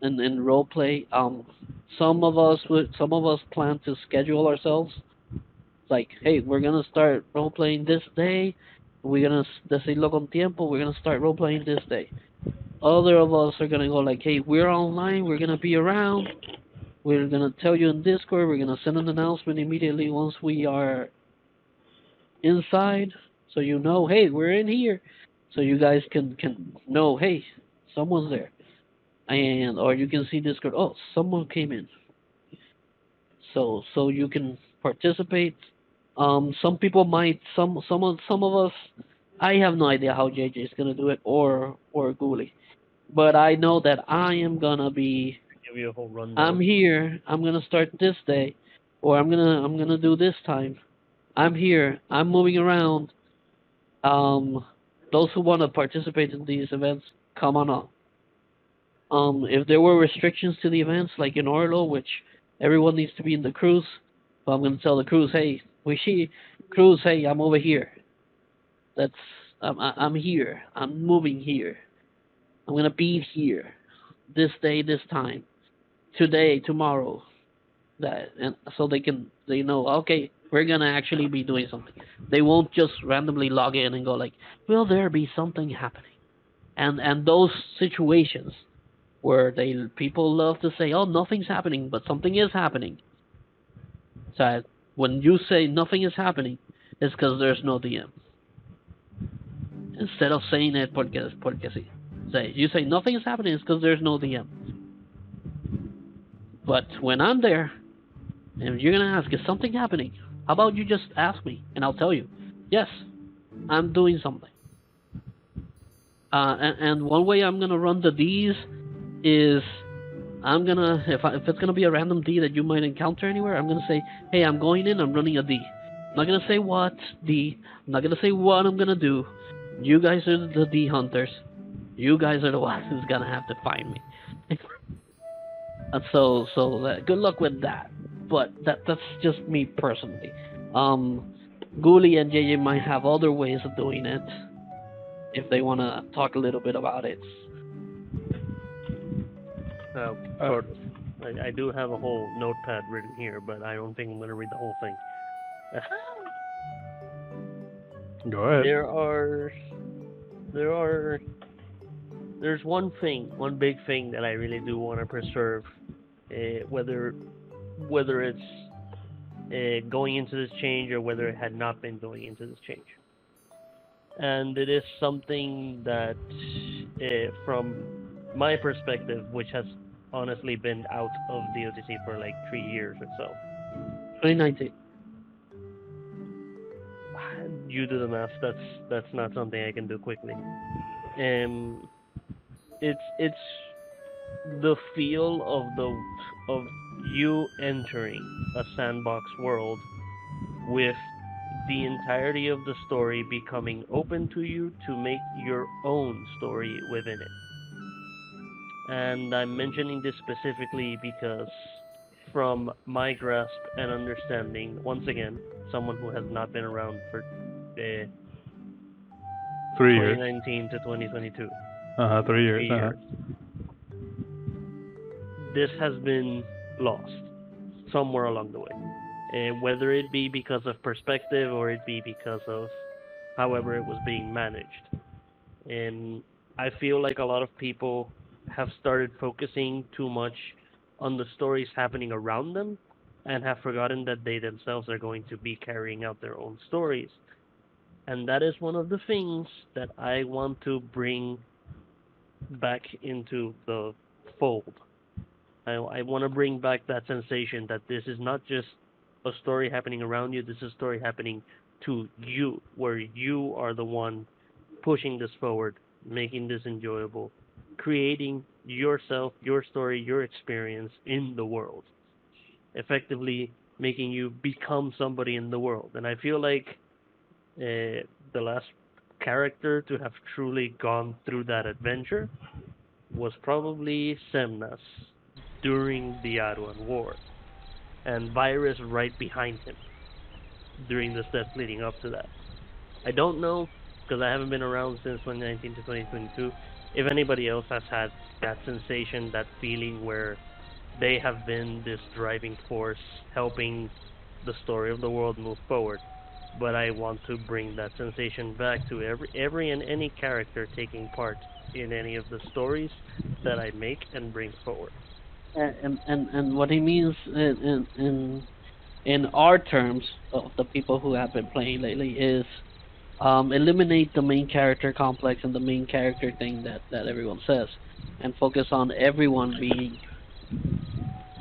in role play. Some of us plan to schedule ourselves like, hey, we're gonna start role playing this day. We're gonna decirlo con tiempo. We're gonna start role playing this day. Other of us are gonna go like, hey, we're online. We're gonna be around. We're gonna tell you in Discord. We're gonna send an announcement immediately once we are inside, so you know, hey, we're in here, so you guys can know, hey, someone's there, and or you can see Discord. Oh, someone came in, so you can participate. Some people might, some of us. I have no idea how JJ is gonna do it, or Ghoulie, but I know that I am gonna be. Give you a whole I'm rundown. here. I'm gonna start this day, or I'm gonna do this time. I'm here. I'm moving around. Um, those who want to participate in these events, come on up. If there were restrictions to the events, like in Orlo, which everyone needs to be in the cruise, but I'm going to tell the cruise, hey, cruise, hey, I'm over here. That's I'm here. I'm moving here. I'm gonna be here, this day, this time, today, tomorrow. That, and so they know, okay, we're gonna actually be doing something. They won't just randomly log in and go like, will there be something happening? And those situations where people love to say, oh, nothing's happening, but something is happening. So when you say nothing is happening, it's because there's no DM. Instead of saying it porque sí. Say, you say nothing is happening, it's because there's no DM. But when I'm there, and you're gonna ask, is something happening? How about you just ask me, and I'll tell you, yes, I'm doing something. And one way I'm gonna run the D's is I'm gonna, if it's gonna be a random D that you might encounter anywhere, I'm gonna say, hey, I'm going in, I'm running a D. I'm not gonna say what D. I'm not gonna say what I'm gonna do. You guys are the D hunters. You guys are the ones who's gonna have to find me. And good luck with that. But that's just me personally. Ghoulie and JJ might have other ways of doing it if they want to talk a little bit about it. Sort of. I do have a whole notepad written here, but I don't think I'm going to read the whole thing. Go ahead. There's one big thing that I really do want to preserve, whether it's going into this change or whether it had not been going into this change. and it is something that, from my perspective, which has honestly been out of the OTC for like 3 years or so. 2019. You do the math. That's not something I can do quickly. Um, it's the feel of you entering a sandbox world with the entirety of the story becoming open to you to make your own story within it. And I'm mentioning this specifically because, from my grasp and understanding, once again, someone who has not been around for 3 years. 2019 to 2022, 3 years. 3 years, this has been lost somewhere along the way. Whether it be because of perspective or it be because of however it was being managed. And I feel like a lot of people have started focusing too much on the stories happening around them and have forgotten that they themselves are going to be carrying out their own stories. And that is one of the things that I want to bring back into the fold. I want to bring back that sensation that this is not just a story happening around you, this is a story happening to you, where you are the one pushing this forward, making this enjoyable, creating yourself, your story, your experience in the world, effectively making you become somebody in the world. And I feel like the last character to have truly gone through that adventure was probably Semnas during the Aruan War, and Virus right behind him during the steps leading up to that. I don't know, because I haven't been around since 2019 to 2022, if anybody else has had that sensation, that feeling where they have been this driving force helping the story of the world move forward. But I want to bring that sensation back to every and any character taking part in any of the stories that I make and bring forward. And what he means in our terms of the people who have been playing lately is eliminate the main character complex and the main character thing that everyone says, and focus on everyone being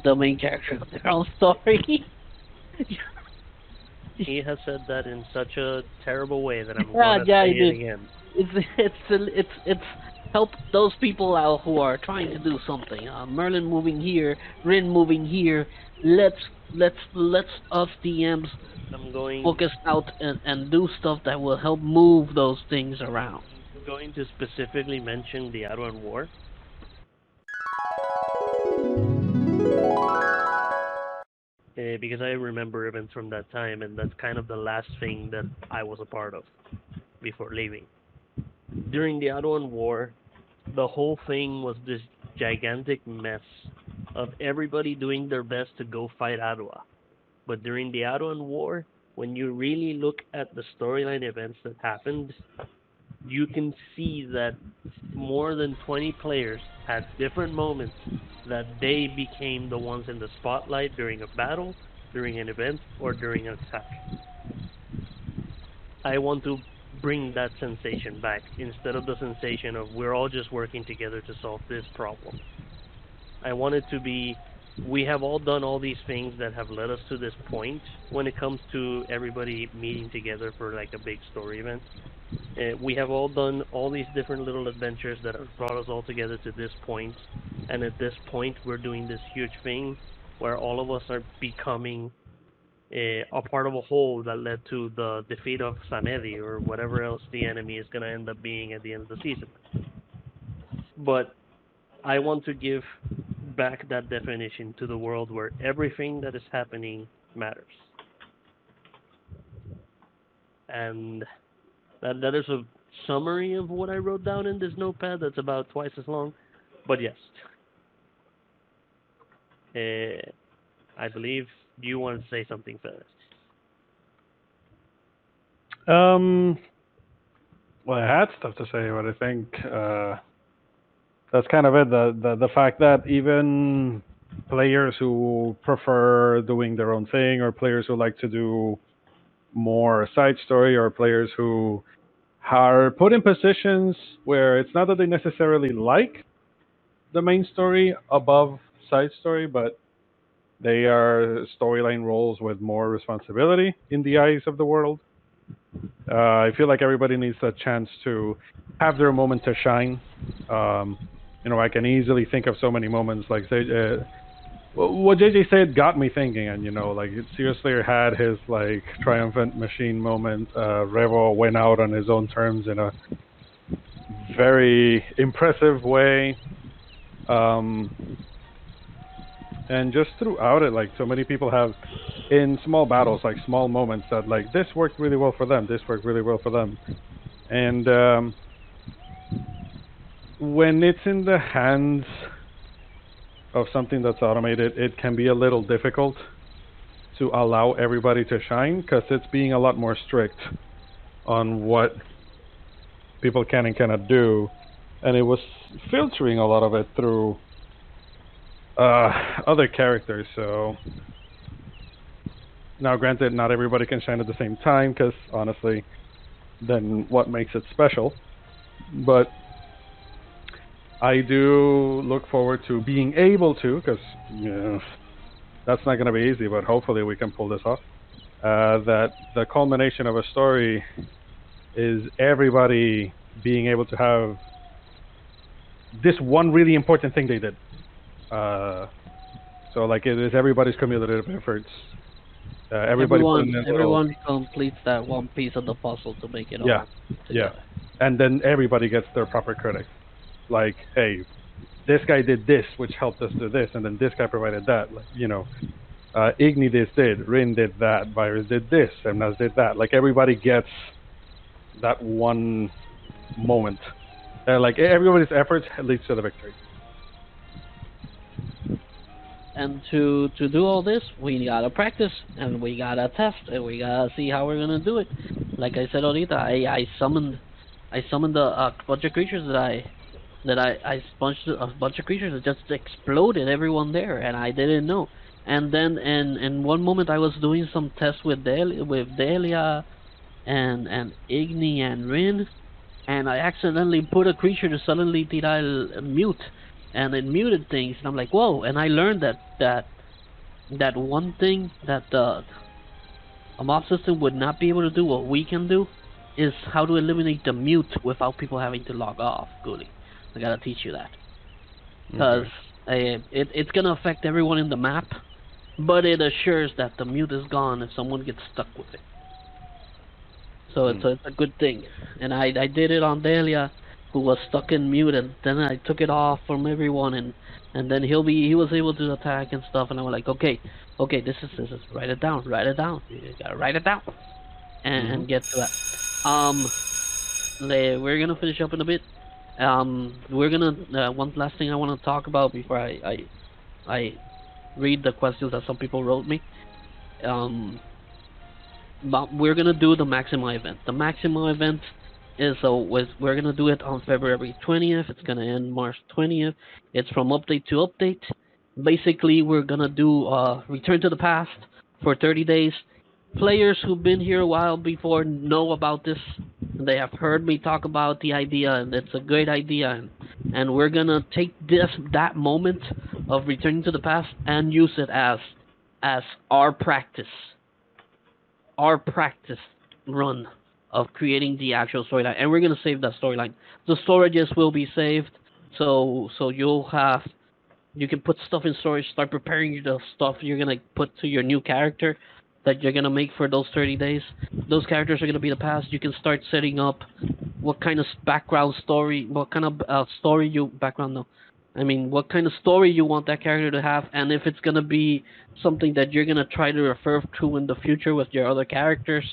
the main character of their own story. He has said that in such a terrible way that I'm Yeah, gonna yeah, say I it did. again. It's help those people out who are trying to do something. Merlin moving here, Rin moving here. Let's let's us DMs I'm going focus out and do stuff that will help move those things around. I'm going to specifically mention the Aruan War, because I remember events from that time, and that's kind of the last thing that I was a part of before leaving. During the Aruan War, the whole thing was this gigantic mess of everybody doing their best to go fight Arua. But during the Aruan War, when you really look at the storyline events that happened, you can see that more than 20 players had different moments that they became the ones in the spotlight during a battle, during an event, or during an attack. I want to bring that sensation back instead of the sensation of we're all just working together to solve this problem. I want it to be we have all done all these things that have led us to this point when it comes to everybody meeting together for like a big story event. We have all done all these different little adventures that have brought us all together to this point, and at this point, we're doing this huge thing where all of us are becoming a part of a whole that led to the defeat of Samedi or whatever else the enemy is going to end up being at the end of the season. But I want to give back that definition to the world where everything that is happening matters. And that is a summary of what I wrote down in this notepad that's about twice as long. But yes, uh, I believe you want to say something first. Um, well, I had stuff to say, but I think that's kind of it. The fact that even players who prefer doing their own thing, or players who like to do more side story, or players who are put in positions where it's not that they necessarily like the main story above side story, but they are storyline roles with more responsibility in the eyes of the world. I feel like everybody needs a chance to have their moment to shine. Um, I can easily think of so many moments like say, what JJ said got me thinking, and like seriously had his like triumphant machine moment. Revo went out on his own terms in a very impressive way. Um, and just throughout it, like so many people have in small battles, like small moments that like this worked really well for them, this worked really well for them, and when it's in the hands of something that's automated, it can be a little difficult to allow everybody to shine because it's being a lot more strict on what people can and cannot do, and it was filtering a lot of it through other characters. So now, granted, not everybody can shine at the same time because honestly, then what makes it special? But I do look forward to being able to, because that's not going to be easy, but hopefully we can pull this off. That the culmination of a story is everybody being able to have this one really important thing they did. So like it is everybody's cumulative efforts. Everybody putting in little, Everyone completes that one piece of the puzzle to make it yeah, all yeah, together. and then everybody gets their proper credit. Like, hey, this guy did this, which helped us do this, and then this guy provided that. Like, Igni did, Rin did that, Virus did this, Emnas did that. Like everybody gets that one moment. Like everybody's efforts leads to the victory. And to do all this, we gotta practice and we gotta test and we gotta see how we're gonna do it. Like I said, Orita, I summoned a bunch of creatures I sponged a bunch of creatures that just exploded everyone there, and I didn't know. And then in one moment I was doing some tests with Delia and Igni and Rin, and I accidentally put a creature to suddenly tirar mute, and it muted things, and I'm like, whoa! And I learned that one thing that a mob system would not be able to do, what we can do, is how to eliminate the mute without people having to log off. Goody, I gotta teach you that because Okay. it's gonna affect everyone in the map, but it assures that the mute is gone if someone gets stuck with it. So Hmm. it's a good thing. And I did it on Delia, who was stuck in mute, and then I took it off from everyone, and then he was able to attack and stuff, and I was like, okay, this is write it down, you gotta write it down, Mm-hmm. and get to that. We're gonna finish up in a bit. We're gonna one last thing I want to talk about before I read the questions that some people wrote me. Um, but we're gonna do the Maxima event. The Maxima event we're gonna do it on February 20th. It's gonna end March 20th. It's from update to update. Basically, we're gonna do Return to the Past for 30 days. Players who've been here a while before know about this. They have heard me talk about the idea, and it's a great idea. And we're gonna take that moment of returning to the past and use it as our practice our practice run of creating the actual storyline, and we're gonna save that storyline. The storages will be saved, so you can put stuff in storage, start preparing the stuff you're gonna put to your new character that you're gonna make for those 30 days. Those characters are gonna be the past. You can start setting up what kind of background story, what kind of story you background no. I mean, what kind of story you want that character to have, and if it's gonna be something that you're gonna try to refer to in the future with your other characters,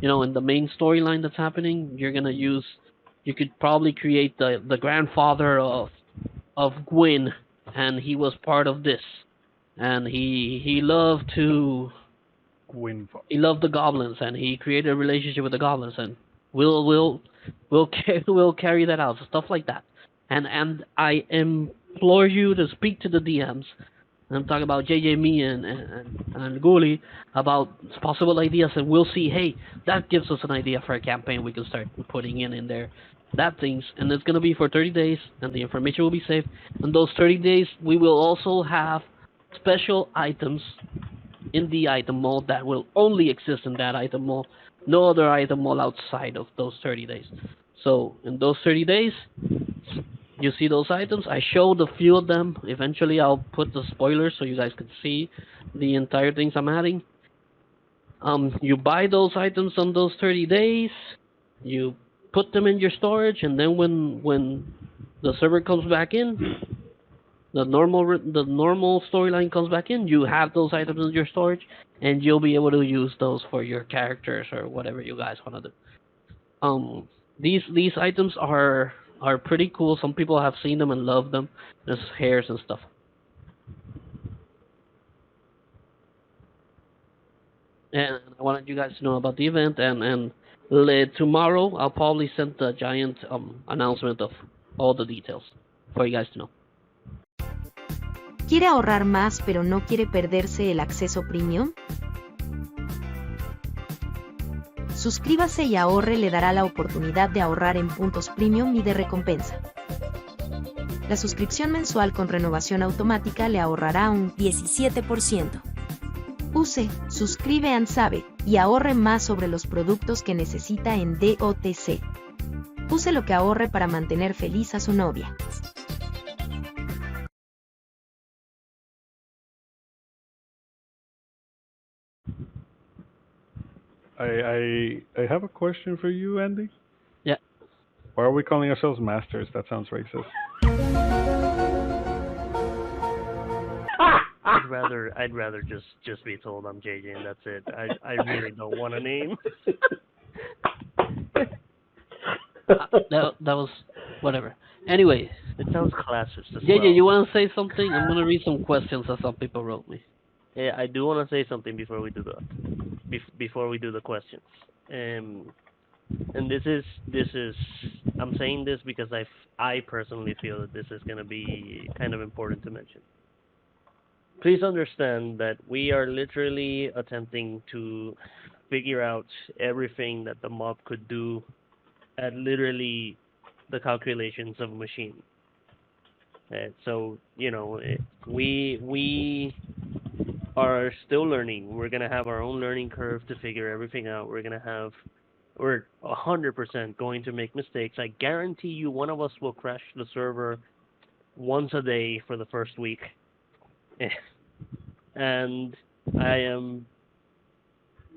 in the main storyline that's happening, you could probably create the grandfather of Gwyn, and he was part of this, and Gwynfor. he loved the goblins, and he created a relationship with the goblins, and we'll we'll carry that out, stuff like that, and I implore you to speak to the DMs I'm talking about JJ, me, and Guli about possible ideas, and we'll see. Hey, that gives us an idea for a campaign we can start putting in there. That things, and it's gonna be for 30 days, and the information will be saved. And those 30 days, we will also have special items in the item mall that will only exist in that item mall. No other item mall outside of those 30 days. So in those 30 days, you see those items. I showed a few of them. Eventually, I'll put the spoilers so you guys can see the entire things I'm adding. You buy those items on those 30 days. You put them in your storage, and then when the server comes back in, the normal storyline comes back in. You have those items in your storage, and you'll be able to use those for your characters or whatever you guys want to do. Um, these items are pretty cool. Some people have seen them and love them. There's hairs and stuff. And I wanted you guys to know about the event. And tomorrow I'll probably send the giant announcement of all the details for you guys to know. ¿Quiere ahorrar más pero no quiere perderse el acceso premium? Suscríbase y ahorre le dará la oportunidad de ahorrar en puntos premium y de recompensa. La suscripción mensual con renovación automática le ahorrará un 17%. Use, suscribe and sabe, y ahorre más sobre los productos que necesita en DOTC. Use lo que ahorre para mantener feliz a su novia. I have a question for you, Andy. Yeah. Why are we calling ourselves masters? That sounds racist. I'd rather just be told I'm JJ and that's it. I really don't want a name. That was whatever. Anyway, It sounds classist as JJ, well. you want to say something? I'm gonna read some questions that some people wrote me. Yeah, I do want to say something before we do before we do the questions. And this is I'm saying this because I personally feel that this is going to be kind of important to mention. Please understand that we are literally attempting to figure out everything that the mob could do at literally the calculations of a machine. So we are still learning. We're gonna have our own learning curve to figure everything out. We're 100% going to make mistakes. I guarantee you, one of us will crash the server once a day for the first week, and I am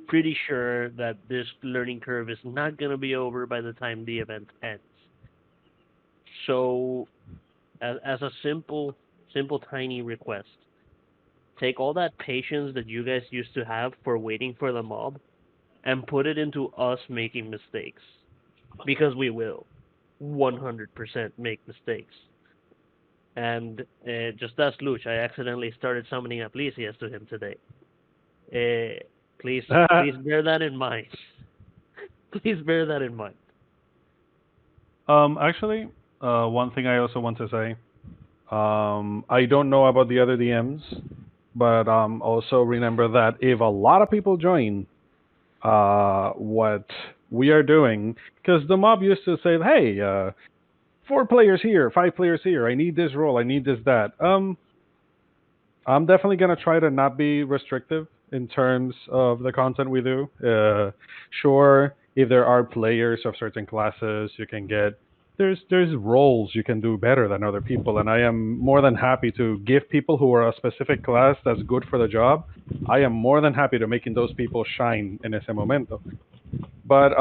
pretty sure that this learning curve is not gonna be over by the time the event ends. So, as a simple, tiny request, take all that patience that you guys used to have for waiting for the mob and put it into us making mistakes. Because we will 100% make mistakes. And just as Luch, I accidentally started summoning Aplesias to him today. Please bear that in mind. Please bear that in mind. Actually, one thing I also want to say, I don't know about the other DMs, but also remember that if a lot of people join, what we are doing, because the mob used to say, hey, 4 players here, 5 players here, I need this role, I need this, that. I'm definitely going to try to not be restrictive in terms of the content we do. Sure, if there are players of certain classes, you can get there's roles you can do better than other people, and I am more than happy to give people who are a specific class that's good for the job. I am more than happy to making those people shine in ese momento. But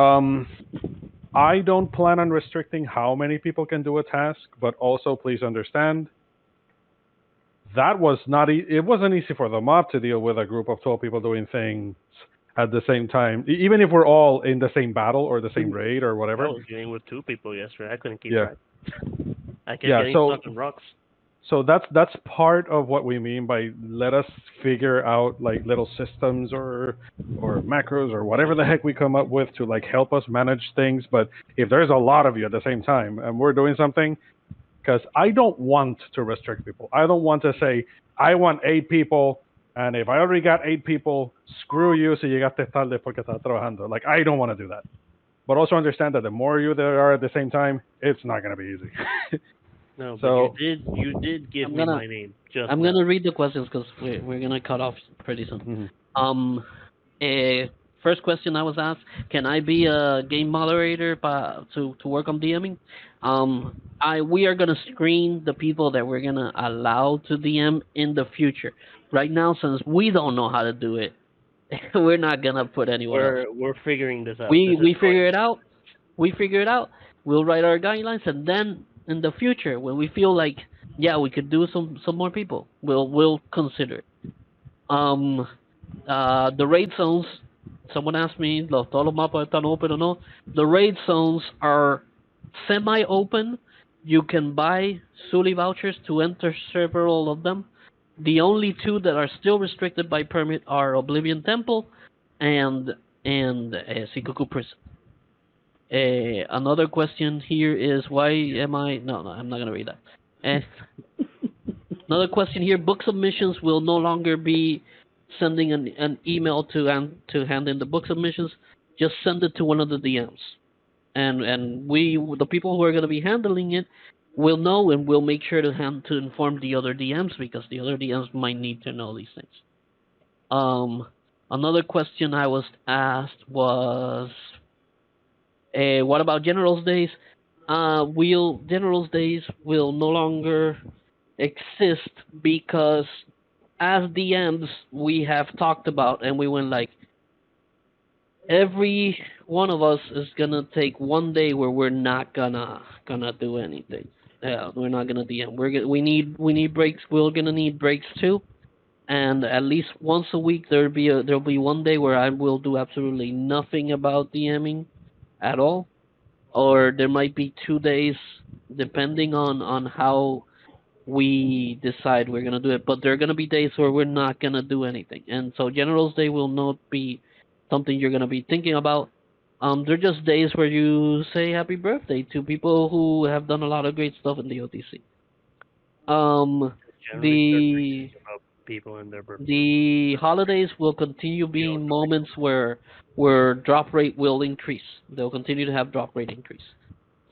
I don't plan on restricting how many people can do a task, but also please understand that was not it wasn't easy for the mob to deal with a group of 12 people doing things at the same time, even if we're all in the same battle or the same raid or I whatever. was dealing with 2 people yesterday. I couldn't keep Yeah. track. I kept Yeah, getting so stuck in rocks. so that's part of what we mean by let us figure out like little systems or macros or whatever the heck we come up with to like help us manage things. But if there's a lot of you at the same time and we're doing something, because I don't want to restrict people. I don't want to say I want 8 people, and if I already got 8 people, screw you. Si llegaste tarde porque estás trabajando. Like I don't want to do that. But also understand that the more you there are at the same time, it's not going to be easy. No, but So you did give I'm me gonna my name just I'm now. gonna read the questions because we're gonna cut off pretty soon. mhm. Um, First question I was asked: can I be a game moderator to work on DMing? I we are gonna screen the people that we're gonna allow to DM in the future. Right now, since we don't know how to do it, we're not gonna put anyone else. We're figuring this out. This We is we going. figure it out. We figure it out. We'll write our guidelines, and then in the future, when we feel like yeah, we could do some more people, we'll consider it. Um, the raid zones. Someone asked me, todos los mapas están open or no? The raid zones are semi-open. You can buy Suli vouchers to enter several of them. The only two that are still restricted by permit are Oblivion Temple and Sikoku Prison. Another question here is why am I? No, I'm not gonna read that. Another question here: book submissions will no longer be sending an email to hand in the book submissions. Just send it to one of the DMs, and we the people who are gonna be handling it will know, and we'll make sure to inform the other DMs because the other DMs might need to know these things. Um, Another question I was asked was what about Generals Days? Will Generals Days will no longer exist because as DMs we have talked about and we went like every one of us is gonna take one day where we're not gonna do anything. Yeah, we're not gonna DM. We need breaks. We're gonna need breaks too. And at least once a week there'll be one day where I will do absolutely nothing about DMing at all, or there might be 2 days depending on how we decide we're gonna do it. But there are gonna be days where we're not gonna do anything, and so General's Day will not be something you're gonna be thinking about. They're just days where you say happy birthday to people who have done a lot of great stuff in the OTC. Um, Generally start the thinking about people and their birthdays. the holidays will continue We being also like moments where drop rate will increase. They'll continue to have drop rate increase.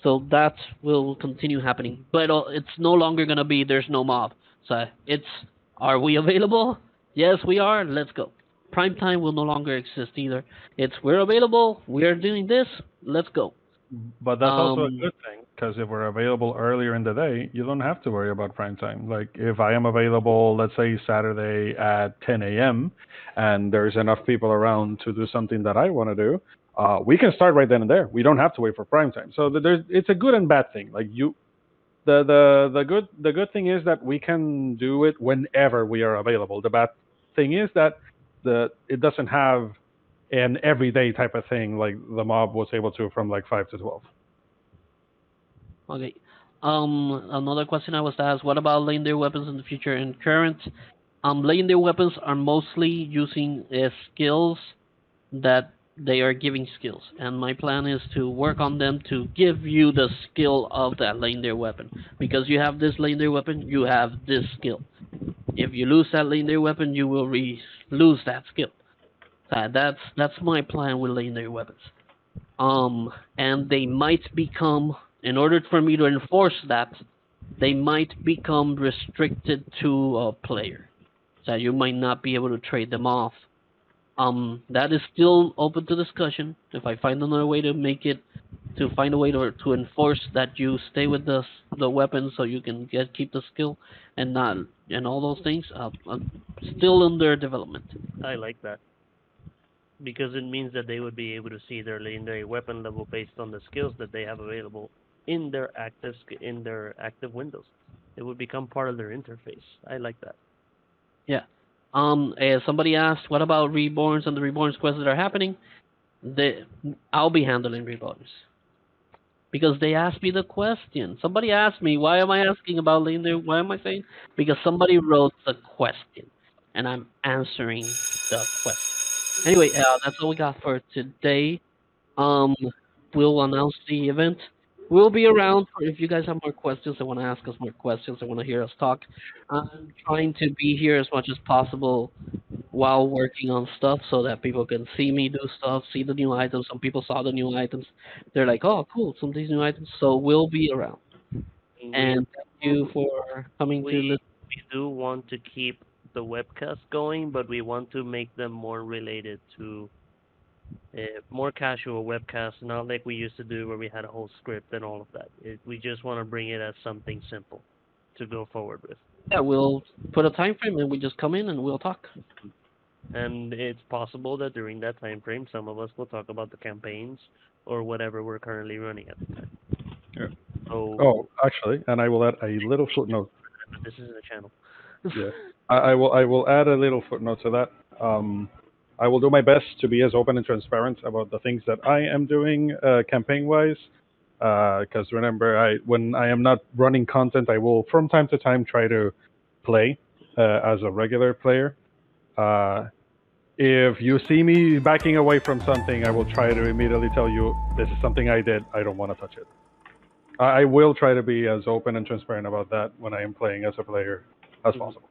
So that will continue happening, but it's no longer gonna be there's no mob. So it's are we available? Yes, we are. Let's go. Prime time will no longer exist either. It's we're available. We are doing this. Let's go. But that's also a Um, good thing because if we're available earlier in the day, you don't have to worry about prime time. Like if I am available, let's say Saturday at 10 a.m. and there's enough people around to do something that I want to do, we can start right then and there. We don't have to wait for prime time. So it's a good and bad thing. Like the good thing is that we can do it whenever we are available. The bad thing is that it doesn't have an everyday type of thing like the mob was able to from like 5 to 12. okay. Another question I was asked: what about legendary weapons in the future and current? Legendary weapons are mostly using skills that they are giving skills, and my plan is to work on them to give you the skill of that legendary weapon. Because you have this legendary weapon, you have this skill. If you lose that legendary weapon, you will lose that skill. That's my plan with legendary weapons. And they might become, in order for me to enforce that, they might become restricted to a player. So you might not be able to trade them off. That is still open to discussion. If I find another way to make it, to find a way to enforce that you stay with the weapon so you can keep the skill and not and all those things, still under development. I like that because it means that they would be able to see their legendary weapon level based on the skills that they have available in their active windows. It would become part of their interface. I like that. Yeah. Somebody asked, what about reborns and the reborns quests that are happening? The I'll be handling reborns because they asked me the question. Somebody asked me, why am I asking about legendary? Why am I saying? Because somebody wrote the question, and I'm answering the question. Anyway, that's all we got for today. Um, we'll announce the event We'll be around for if you guys have more questions and want to ask us more questions and want to hear us talk. I'm trying to be here as much as possible while working on stuff so that people can see me do stuff, see the new items. Some people saw the new items. They're like, oh, cool, some of these new items. So we'll be around. We And thank you for coming to we listen. we do want to keep the webcast going, but we want to make them more related to more casual webcasts, not like we used to do where we had a whole script and all of that. We just want to bring it as something simple to go forward with. Yeah, we'll put a time frame and we just come in and we'll talk. And it's possible that during that time frame, some of us will talk about the campaigns or whatever we're currently running at the time. Yeah. So, Oh, actually, and I will add a little footnote. but this isn't a channel. Yeah, I will add a little footnote to that. I will do my best to be as open and transparent about the things that I am doing campaign wise. Because remember, when I am not running content, I will from time to time try to play as a regular player. If you see me backing away from something, I will try to immediately tell you this is something I did. I don't want to touch it. I will try to be as open and transparent about that when I am playing as a player as Mhm. possible.